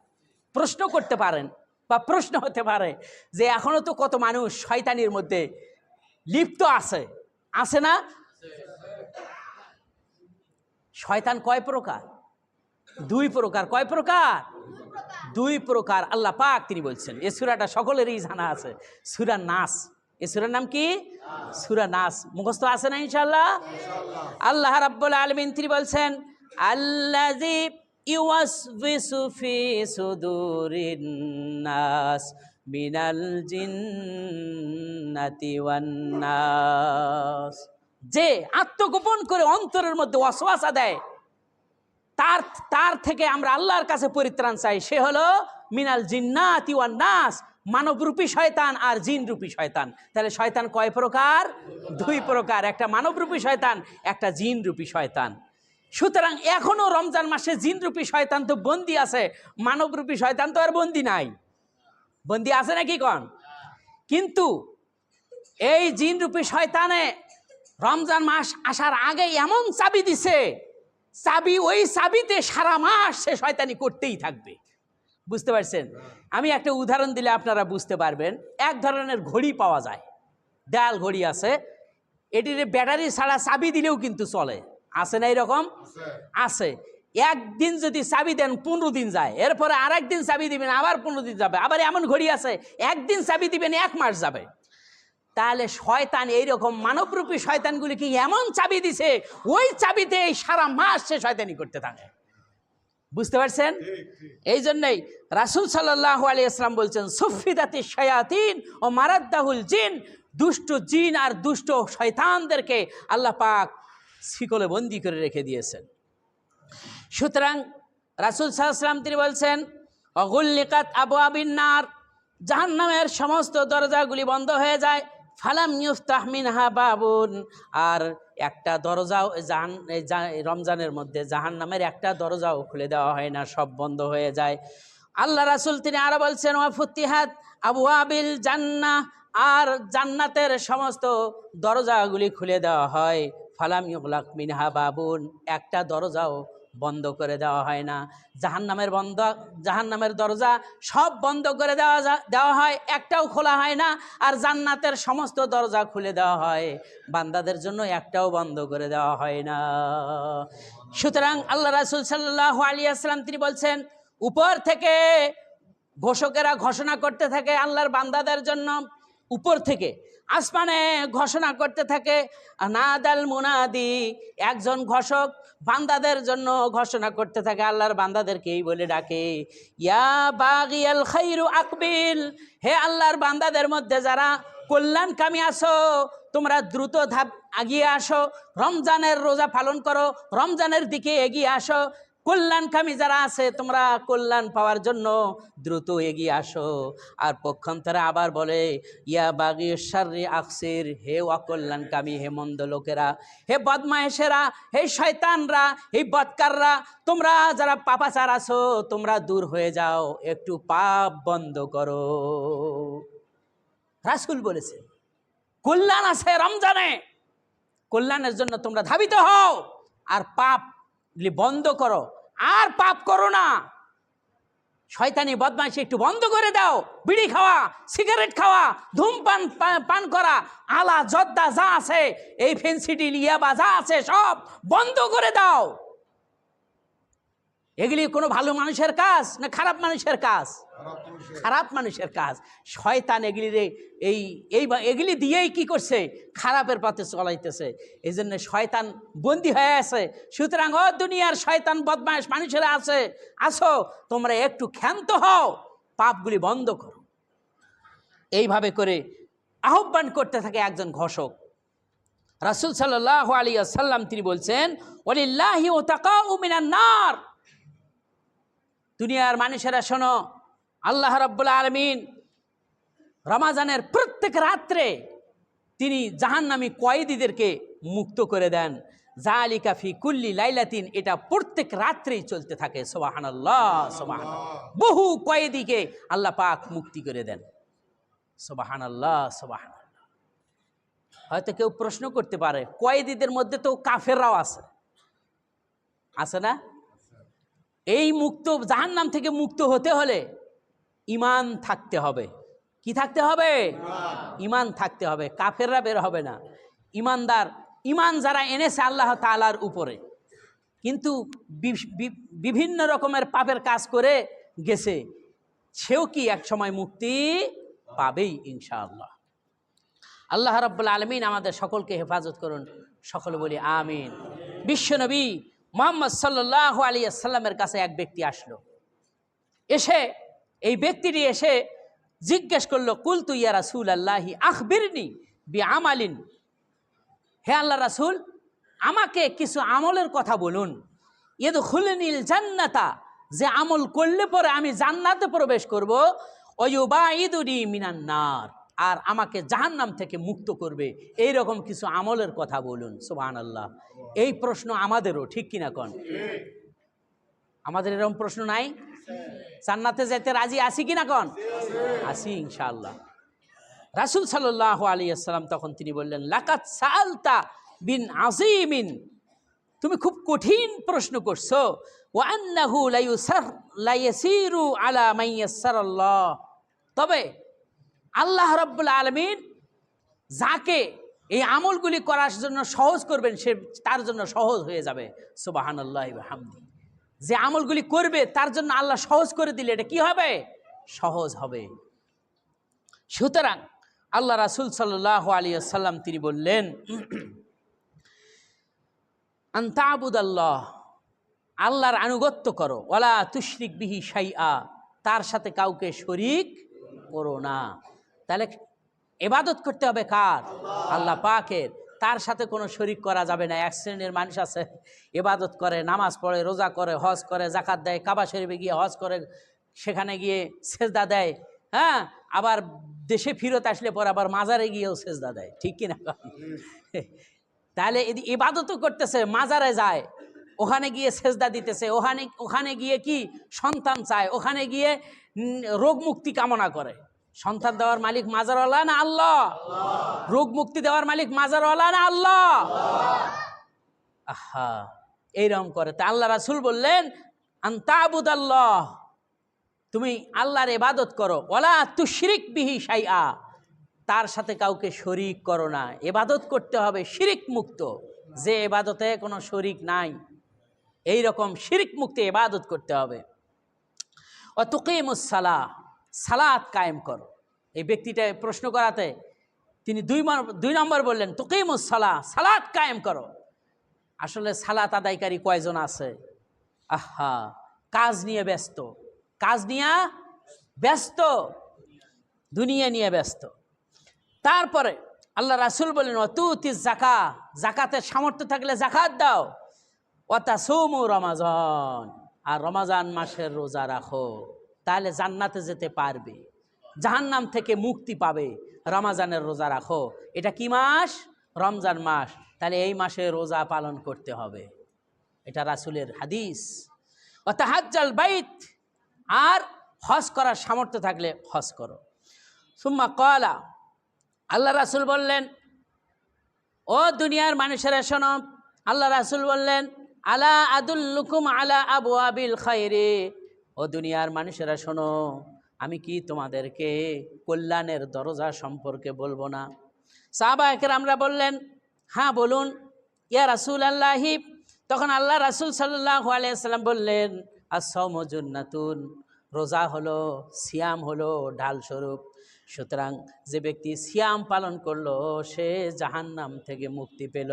প্রশ্ন করতে পারেন বা প্রশ্ন হতে পারে যে এখনো তো কত মানুষ শয়তানির মধ্যে লিপ্ত আছে, আছে না? শয়তান কয় প্রকার? 2 প্রকার। কয় প্রকার? 2 প্রকার। আল্লাহ পাক তিনি বলছেন, এই সূরাটা সকলেরই জানা আছে, সূরা নাস। এই সূরার নাম কি? সূরা নাস। মুখস্থ আছে না ইনশাআল্লাহ? আল্লাহ রাব্বুল আলামিন তিনি বলছেন, আল্লাযী ইউওয়াসবিসু ফি সুদুরিন নাস মিনাল জিন্নাতি ওয়ান নাস, যে আত্মগোপন করে অন্তরের মধ্যে ওয়াসওয়াসা দেয়, তার থেকে আমরা আল্লাহর কাছে পরিত্রাণ চাই। সে হলো মিনাল জিন্নাতি ওয়ান নাস, মানবরূপী শয়তান আর জিনরূপী শয়তান। তাহলে শয়তান কয় প্রকার? 2 প্রকার, একটা মানবরূপী শয়তান, একটা জিনরূপী শয়তান। সুতরাং এখনো রমজান মাসে জিনরূপী শয়তান তো বন্দি আছে, মানবরূপী শয়তান তো আর বন্দি নাই। বন্দি আছে নাকি কন? কিন্তু এই জিনরূপী শয়তানে রমজান মাস আসার আগে এমন চাবি দিছে, ওই চাবিতে সারা মাস সে শয়তানি করতেই থাকবে। বুঝতে পারছেন? আমি একটা উদাহরণ দিলে আপনারা বুঝতে পারবেন। এক ধরনের ঘড়ি পাওয়া যায়, দেয়াল ঘড়ি আছে, এটির ব্যাটারি ছাড়া চাবি দিলেও কিন্তু চলে, আছে না? এরকম আছে। একদিন যদি চাবি দেন 15 দিন যায়, এরপরে আরেকদিন চাবি দিবেন আবার 15 দিন যাবে। আবার এমন ঘড়ি আছে একদিন চাবি দিবেন 1 মাস যাবে। তাহলে শয়তান এইরকম মানবরূপী শয়তানগুলিকে এমন চাবি দিছে, ওই চাবিতে এই সারা মাস সে শয়তানি করতে থাকে। বুঝতে পারছেন? এই জন্যই রাসূল সাল্লাল্লাহু আলাইহি ওয়াসাল্লাম বলছেন, সুফিদাতিশ শায়াতিন ও মারাদ্দাহুল জিন, দুষ্ট জিন আর দুষ্ট শয়তানদেরকে আল্লাহ পাক শিকলে বন্দি করে রেখে দিয়েছেন। সুতরাং রাসূল সাল্লাল্লাহু আলাইহি ওয়াসাল্লাম তিনি বলছেন, অগুল্লিকাত আবওয়াবিন নার, জাহান্নামের সমস্ত দরজাগুলি বন্ধ হয়ে যায়, ফালাম ইউফতাহ মিনহা বাবুন, আর একটা দরজাও রমজানের মধ্যে জাহান্নামের একটা দরজাও খুলে দেওয়া হয় না, সব বন্ধ হয়ে যায়। আল্লাহ রাসূল তিনি আরো বলছেন, ওয়া ফুতিহাত আবওয়াবিল জান্নাহ আর জান্নাতের সমস্ত দরজাগুলি খুলে দেওয়া হয়। ফালাম ইউগলাক মিনহা বাবুন, একটা দরজাও বন্ধ করে দেওয়া হয় না। জাহান্নামের দরজা সব বন্ধ করে দেওয়া হয়, একটাও খোলা হয় না। আর জান্নাতের সমস্ত দরজা খুলে দেওয়া হয়, বান্দাদের জন্য একটাও বন্ধ করে দেওয়া হয় না। সুতরাং আল্লাহ রাসূল সাল্লাল্লাহু আলাইহি ওয়াসাল্লাম তিনি বলছেন, উপর থেকে ঘোষকেরা ঘোষণা করতে থাকে আল্লাহর বান্দাদের জন্য, উপর থেকে আসমানে ঘোষণা করতে থাকে। নাদাল মুনাদি, একজন ঘোষক বান্দাদের জন্য ঘোষণা করতে থাকে, আল্লাহর বান্দাদেরকেই বলে ডাকে, ইয়া বাগিয়াল খাইরু আকবিল, হে আল্লাহর বান্দাদের মধ্যে যারা কল্যাণকামী আসো, তোমরা দ্রুত ধাপ এগিয়ে আসো, রমজানের রোজা পালন করো, রমজানের দিকে এগিয়ে আসো। কল্যাণকামী যারা আছে তোমরা কল্যাণ পাওয়ার জন্য দ্রুত এগিয়ে আসো। আর পক্ষান্তরে আবার বলে, ইয়া বাগিয়াশ শাররি আকসির, হে অকল্যাণকামী, হে মন্দ লোকেরা, হে বদমায়েশেরা, হে শয়তানরা, হে বদকাররা, তোমরা যারা পাপাচার আছো তোমরা দূর হয়ে যাও, একটু পাপ বন্ধ করো। রাসূল বলেছে কল্যাণ আছে রমজানে, কল্যাণের জন্য তোমরা ধাবিত হও, আর পাপ বন্ধ করো, আর পাপ করো না। শয়তানি বদমাইশি একটু বন্ধ করে দাও, বিড়ি খাওয়া, সিগারেট খাওয়া, ধূমপান পান করা, আলা জর্দা যা আছে, এই ফেন্সিডিল ইয়াবা যা আছে সব বন্ধ করে দাও। এগুলি কোনো ভালো মানুষের কাজ না খারাপ মানুষের কাজ? খারাপ মানুষের কাজ। শয়তান এগুলি দিয়েই কি করছে? খারাপের পথে চলাইতেছে। এই জন্য শয়তান বন্দী হয়ে আছে। সুতরাং ও দুনিয়ার শয়তান বদমাইশ মানুষেরা আসো, তোমরা একটু ক্ষান্ত হও, পাপগুলি বন্ধ করো। এইভাবে করে আহ্বান করতে থাকে একজন ঘোষক। রাসূল সাল্লাল্লাহু আলাইহি ওয়াসাল্লাম তিনি বলছেন, ওয়ালিল্লাহি উতাকাউ মিনান নার, দুনিয়ার মানুষেরা শোনো, আল্লাহ রাব্বুল আলামিন রমজানের প্রত্যেক রাত্রে তিনি জাহান্নামী কয়েদীদেরকে মুক্ত করে দেন। জালিকা ফি কুল্লি লাইলাতিন, এটা প্রত্যেক রাত্রেই চলতে থাকে। সুবহানাল্লাহ, সুবহানাল্লাহ। বহু কয়েদীকে আল্লাহ পাক মুক্তি করে দেন। সুবহানাল্লাহ, সুবহানাল্লাহ। হয়তো কেউ প্রশ্ন করতে পারে, কয়েদীদের মধ্যে তো কাফেররাও আছে না? এই জাহান্নাম থেকে মুক্ত হতে হলে ঈমান থাকতে হবে। কি থাকতে হবে? ঈমান থাকতে হবে। কাফেররা বের হবে না। ঈমান যারা এনেছে আল্লাহ তাআলার উপরে, কিন্তু বিভিন্ন রকমের পাপের কাজ করে গেছে, সেও কি এক সময় মুক্তি পাবেই ইনশাআল্লাহ। আল্লাহ রাব্বুল আলামিন আমাদের সকলকে হেফাজত করুন। সকলে বলি আমিন। বিশ্বনবী মুহাম্মদ সাল্লাল্লাহু আলাইহি ওয়াসাল্লামের কাছে এক ব্যক্তি আসলো। এই ব্যক্তিটি এসে জিজ্ঞেস করলো, কুলতু ইয়া রাসূলাল্লাহি আখবিরনি বিআমালিন, হে আল্লাহ রাসূল, আমাকে কিছু আমলের কথা বলুন। ইয়াদখুলুনিল জান্নাতা, যে আমল করলে পরে আমি জান্নাতে প্রবেশ করব, ওয়ুবাইদুনি মিনান নার, আর আমাকে জাহান্নাম থেকে মুক্ত করবে, এই রকম কিছু আমলের কথা বলুন। সুবহানাল্লাহ। এই প্রশ্ন আমাদেরও, ঠিক কিনা কোন? আমাদের এরকম প্রশ্ন নাই? জান্নাতে যেতে রাজি আছি কিনা কোন? আছি ইনশাআল্লাহ। রাসূল সাল্লাল্লাহু আলাইহি ওয়াসাল্লাম তখন তিনি বললেন, লাকাত সাআলতা বিন আযীমিন, তুমি খুব কঠিন প্রশ্ন করছো। ওয়া আন্নাহু লা ইয়াসিরু আলা মান ইয়াসসারাল্লাহ, তবে আল্লাহ রাব্বুল আলামিন যাকে এই আমলগুলি করার জন্য সহজ করবেন, সে তার জন্য সহজ হয়ে যাবে। সুবহানাল্লাহি ওয়া বিহামদিহি। যে আমলগুলি করবে তার জন্য আল্লাহ সহজ করে দিলে এটা কি হবে? সহজ হবে। সুতরাং আল্লাহ রাসূল সাল্লাল্লাহু আলাইহি ওয়াসাল্লাম তিনি বললেন, আন তা'বুদাল্লাহ, আল্লাহর আনুগত্য করো, ওয়ালা তুশরিক বিহি শাইআ, তার সাথে কাউকে শরীক করো না। তাহলে ইবাদত করতে হবে কার? আল্লাহ পাকের। তার সাথে কোনো শরীক করা যাবে না। এক শ্রেণীর মানুষ আছে, ইবাদত করে, নামাজ পড়ে, রোজা করে, হজ করে, যাকাত দেয়, কাবা শরীফে গিয়ে হজ করে, সেখানে গিয়ে সেজদা দেয়, হ্যাঁ, আবার দেশে ফিরত আসলে পরে আবার মাজারে গিয়েও সেজদা দেয়, ঠিক কিনা? তাহলে ইবাদতও করতেছে, মাজারে যায়, ওখানে গিয়ে সেজদা দিতেছে, ওখানে গিয়ে কি সন্তান চায়, ওখানে গিয়ে রোগ মুক্তি কামনা করে, সন্তান দেওয়ার মালিক মাজারওয়ালা না আল্লাহ? রোগ মুক্তি দেওয়ার মালিক মাজারওয়ালা না আল্লাহ? আহা, এইরকম করে তা আল্লাহ রাসূল বললেন আনতাবুদাল্লাহ, তুমি আল্লাহর ইবাদত করো, ওয়ালা তুশরিক বিহি শাইআ, তার সাথে কাউকে শরিক করো না। ইবাদত করতে হবে শিরিক মুক্ত, যে ইবাদতে কোনো শরিক নাই, এই রকম শিরিক মুক্ত ইবাদত করতে হবে। ও তুকিমুস সালাহ, সালাত কায়েম করো। এই ব্যক্তিটা প্রশ্ন করাতে তিনি দুই নম্বর বললেন তুকিমুস সালাহ, সালাত কায়েম করো। আসলে সালাত আদায়কারী কয়জন আছে? আহা, কাজ নিয়ে ব্যস্ত, কাজ নিয়ে ব্যস্ত, দুনিয়া নিয়ে ব্যস্ত। তারপরে আল্লাহ রাসূল বলেন অতুতি জাকা, জাকাতের সামর্থ্য থাকলে জাকাত দাও। ওয়াতাসুমু রমাজান, আর রমাজান মাসের রোজা রাখো, তাহলে জান্নাতে যেতে পারবে, জাহান্নাম থেকে মুক্তি পাবে। রমাজানের রোজা রাখো। এটা কি মাস? রমজান মাস। তাহলে এই মাসে রোজা পালন করতে হবে, এটা রাসূলের হাদিস। ওয়াতাহাজ্জাল বাইত, আর হজ করার সামর্থ্য থাকলে হজ করো। সুম্মা ক্বালা, আল্লাহ রাসূল বললেন ও দুনিয়ার মানুষেরা শোনো, আল্লাহ রাসূল বললেন আলা আদুল্লুকুম আলা আবওয়াবিল খায়রি, ও দুনিয়ার মানুষেরা শোনো, আমি কি তোমাদেরকে কল্যাণের দরজা সম্পর্কে বলবো না? সাহাবায়ে কেরামরা বললেন হ্যাঁ বলুন ইয়া রাসূলুল্লাহি। তখন আল্লাহ রাসূল সাল্লাল্লাহু আলাইহি ওয়াসাল্লাম বললেন আস-সাওমু জুন্নাতুন, রোজা হলো, সিয়াম হলো ঢাল স্বরূপ। সুতরাং যে ব্যক্তি সিয়াম পালন করলো সে জাহান্নাম থেকে মুক্তি পেল।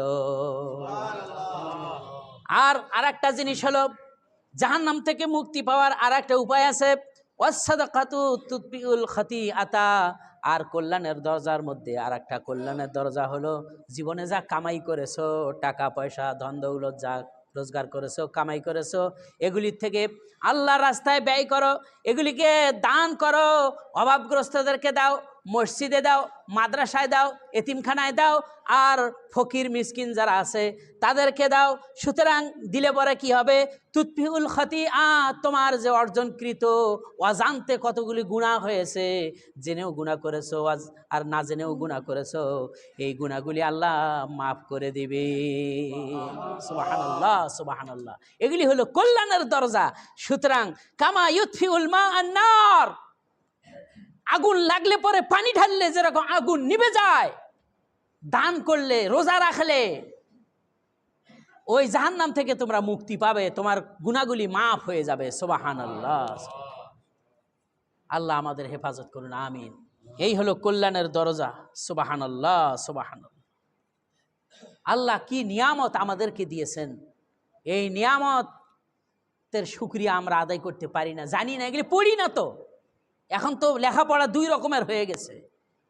আর আরেকটা জিনিস হলো, জাহান্নাম থেকে মুক্তি পাওয়ার আরেকটা উপায় আছে, ওয়াস-সাদাকাতু তুতফিউল খাতিআতা, আর কল্যাণের দরজার মধ্যে আরেকটা কল্যাণের দরজা হলো জীবনে যা কামাই করেছো, টাকা পয়সা ধন দৌলত যা রোজগার করেছো, কামাই করেছো, এগুলির থেকে আল্লাহর রাস্তায় ব্যয় করো, এগুলিকে দান করো, অভাবগ্রস্তদেরকে দাও, মসজিদে দাও, মাদ্রাসায় দাও, এতিমখানায় দাও, আর ফকির মিসকিন যারা আছে তাদেরকে দাও। সুতরাং দিলে পরে কি হবে? তুতফিউল খাতিআ, তোমার যে অর্জনকৃত অজান্তে কতগুলি গুনাহ হয়েছে, জেনেও গুনাহ করেছো আর না জেনেও গুনাহ করেছো, এই গুনাহগুলি আল্লাহ মাফ করে দিবে। সুবহানাল্লাহ, সুবহানাল্লাহ। এগুলি হলো কল্যাণের দরজা। সুতরাং কামা ইউতফিউল মা আন-নার, আগুন লাগলে পরে পানি ঢাললে যেরকম আগুন নিভে যায়, দান করলে, রোজা রাখলে ওই জাহান্নাম থেকে তোমরা মুক্তি পাবে, তোমার গুনাহগুলি মাফ হয়ে যাবে। সুবহানাল্লাহ। আল্লাহ আমাদের হেফাজত করুন, আমিন। এই হলো কল্যাণের দরজা। সুবহানাল্লাহ, সুবহানাল্লাহ। আল্লাহ কি নিয়ামত আমাদেরকে দিয়েছেন, এই নিয়ামতের শুকরিয়া আমরা আদায় করতে পারি না, জানি না, এগুলি পড়ি না তো। এখন তো লেখাপড়া দুই রকমের হয়ে গেছে,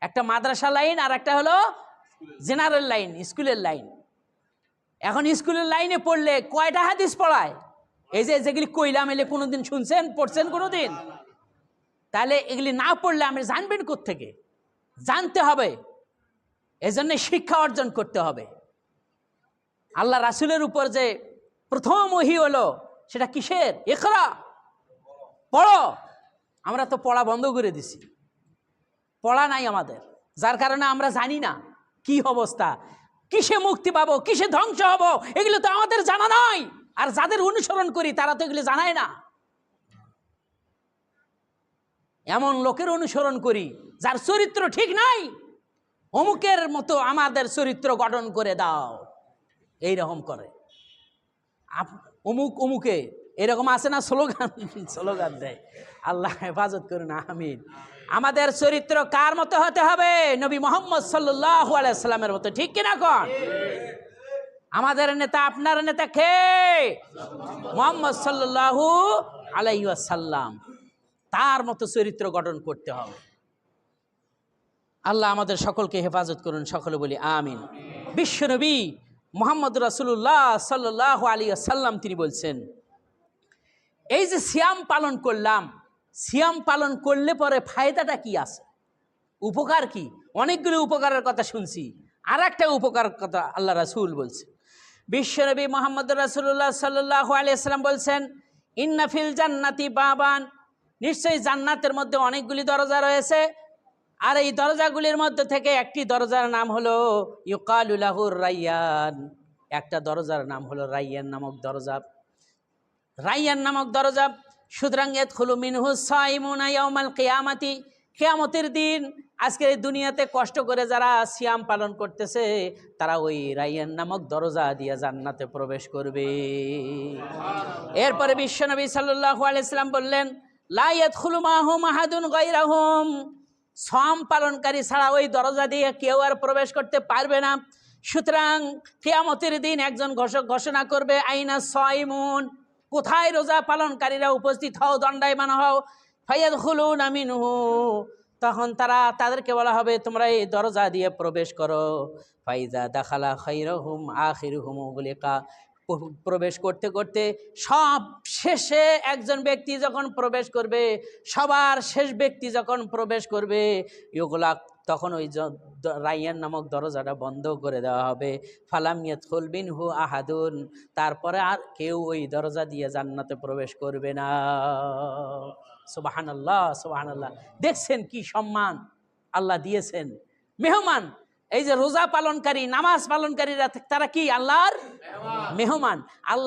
একটা মাদ্রাসা লাইন আর একটা হলো জেনারেল লাইন, স্কুলের লাইন। এখন স্কুলের লাইনে পড়লে কয়টা হাদিস পড়ায়? এই যে যেগুলি কইলাম, এলে কোনোদিন শুনছেন, পড়ছেন কোনোদিন? তাহলে এগুলি না পড়লে আপনি জানবেন কোত্থেকে? জানতে হবে, এজন্য শিক্ষা অর্জন করতে হবে। আল্লাহ রাসূলের উপর যে প্রথম ওহী হলো সেটা কিসের? ইকরা, পড়ো। আমরা তো পড়া বন্ধ করে দিছি, পড়া নাই আমাদের, যার কারণে আমরা জানি না কি অবস্থা, কিসে মুক্তি পাবো, কিসে ধ্বংস হব, এগুলো তো আমাদের জানা নাই। আর যাদের অনুসরণ করি তারা তো এগুলো জানায় না। এমন লোকের অনুসরণ করি যার চরিত্র ঠিক নাই, অমুকের মতো আমাদের চরিত্র গঠন করে দাও, এইরকম করে। অমুক অমুকে এরকম আছে না, স্লোগান দেয়। আল্লাহ হেফাজত করুন, আমিন। আমাদের চরিত্র কার মতো হতে হবে? নবী মুহাম্মদ সাল্লাল্লাহু আলাইহি সাল্লামের মতো, ঠিক কিনা কোন? আমাদের নেতা, আপনার নেতা কে? মুহাম্মদ সাল্লাল্লাহু আলাইহি ওয়াসাল্লাম। তার মতো চরিত্র গঠন করতে হবে। আল্লাহ আমাদের সকলকে হেফাজত করুন, সকলে বলি আমিন। বিশ্বনবী মুহাম্মদ রাসূলুল্লাহ সাল্লাল্লাহু আলাইহি ওয়াসাল্লাম তিনি বলছেন, এই যে সিয়াম পালন করলাম, সিয়াম পালন করলে পরে ফায়দাটা কি আছে, উপকার কি? অনেকগুলো উপকারের কথা শুনছি, আর একটা উপকার কথা আল্লাহ রাসূল বলছেন। বিশ্বনবী মুহাম্মদ রাসূলুল্লাহ সাল্লাল্লাহু আলাইহি ওয়াসাল্লাম বলছেন, ইন্না ফিল জান্নাতি বাবান, নিশ্চয়ই জান্নাতের মধ্যে অনেকগুলি দরজা রয়েছে। আর এই দরজাগুলির মধ্যে থেকে একটি দরজার নাম হলো ইউকালু লাহুর রাইয়ান, একটা দরজার নাম হলো রাইয়ান নামক দরজা। রাইয়ান নামক দরজা। সুতরাং ইয়াদখুলু মিনহু সাইমুনা ইয়াউমাল কিয়ামাতি, কিয়ামতের দিন আজকের এই দুনিয়াতে কষ্ট করে যারা সিয়াম পালন করতেছে তারা ওই রাইয়ান নামক দরজা দিয়ে জান্নাতে প্রবেশ করবে। এরপরে বিশ্বনবী সাল্লাল্লাহু আলাইহি সাল্লাম বললেন, লা ইয়াদখুলু মাহুম আহাদুন গায়রাহুম, সিয়াম পালনকারী ছাড়া ওই দরজা দিয়ে কেউ আর প্রবেশ করতে পারবে না। সুতরাং কিয়ামতের দিন একজন ঘোষণা করবে, আইনা সাইমুন, কোথায় রোজা পালনকারীরা, উপস্থিত হও, দণ্ডায়মান হও। ফায়াদখুলুনা মিনহু, তখন তাদেরকে বলা হবে তোমরা এই দরজা দিয়ে প্রবেশ করো। ফাইজা দাখালা খাইরুহুম আখিরুহুম উগলিকা, প্রবেশ করতে করতে সব শেষে একজন ব্যক্তি যখন প্রবেশ করবে, সবার শেষ ব্যক্তি যখন প্রবেশ করবে, ইউগলা, তখন ওই রাইয়ান নামক দরজাটা বন্ধ করে দেওয়া হবে। ফালাম ইয়াদখুল মিনহু আহাদুন, তারপরে আর কেউ ওই দরজা দিয়ে জান্নাতে প্রবেশ করবে না। সুবহানাল্লাহ, সুবহানাল্লাহ। দেখছেন কি সম্মান আল্লাহ দিয়েছেন। মেহমান, এই যে রোজা পালনকারী, নামাজ পালনকারীরা তারা কি আল্লাহর মেহমান। আল্লাহ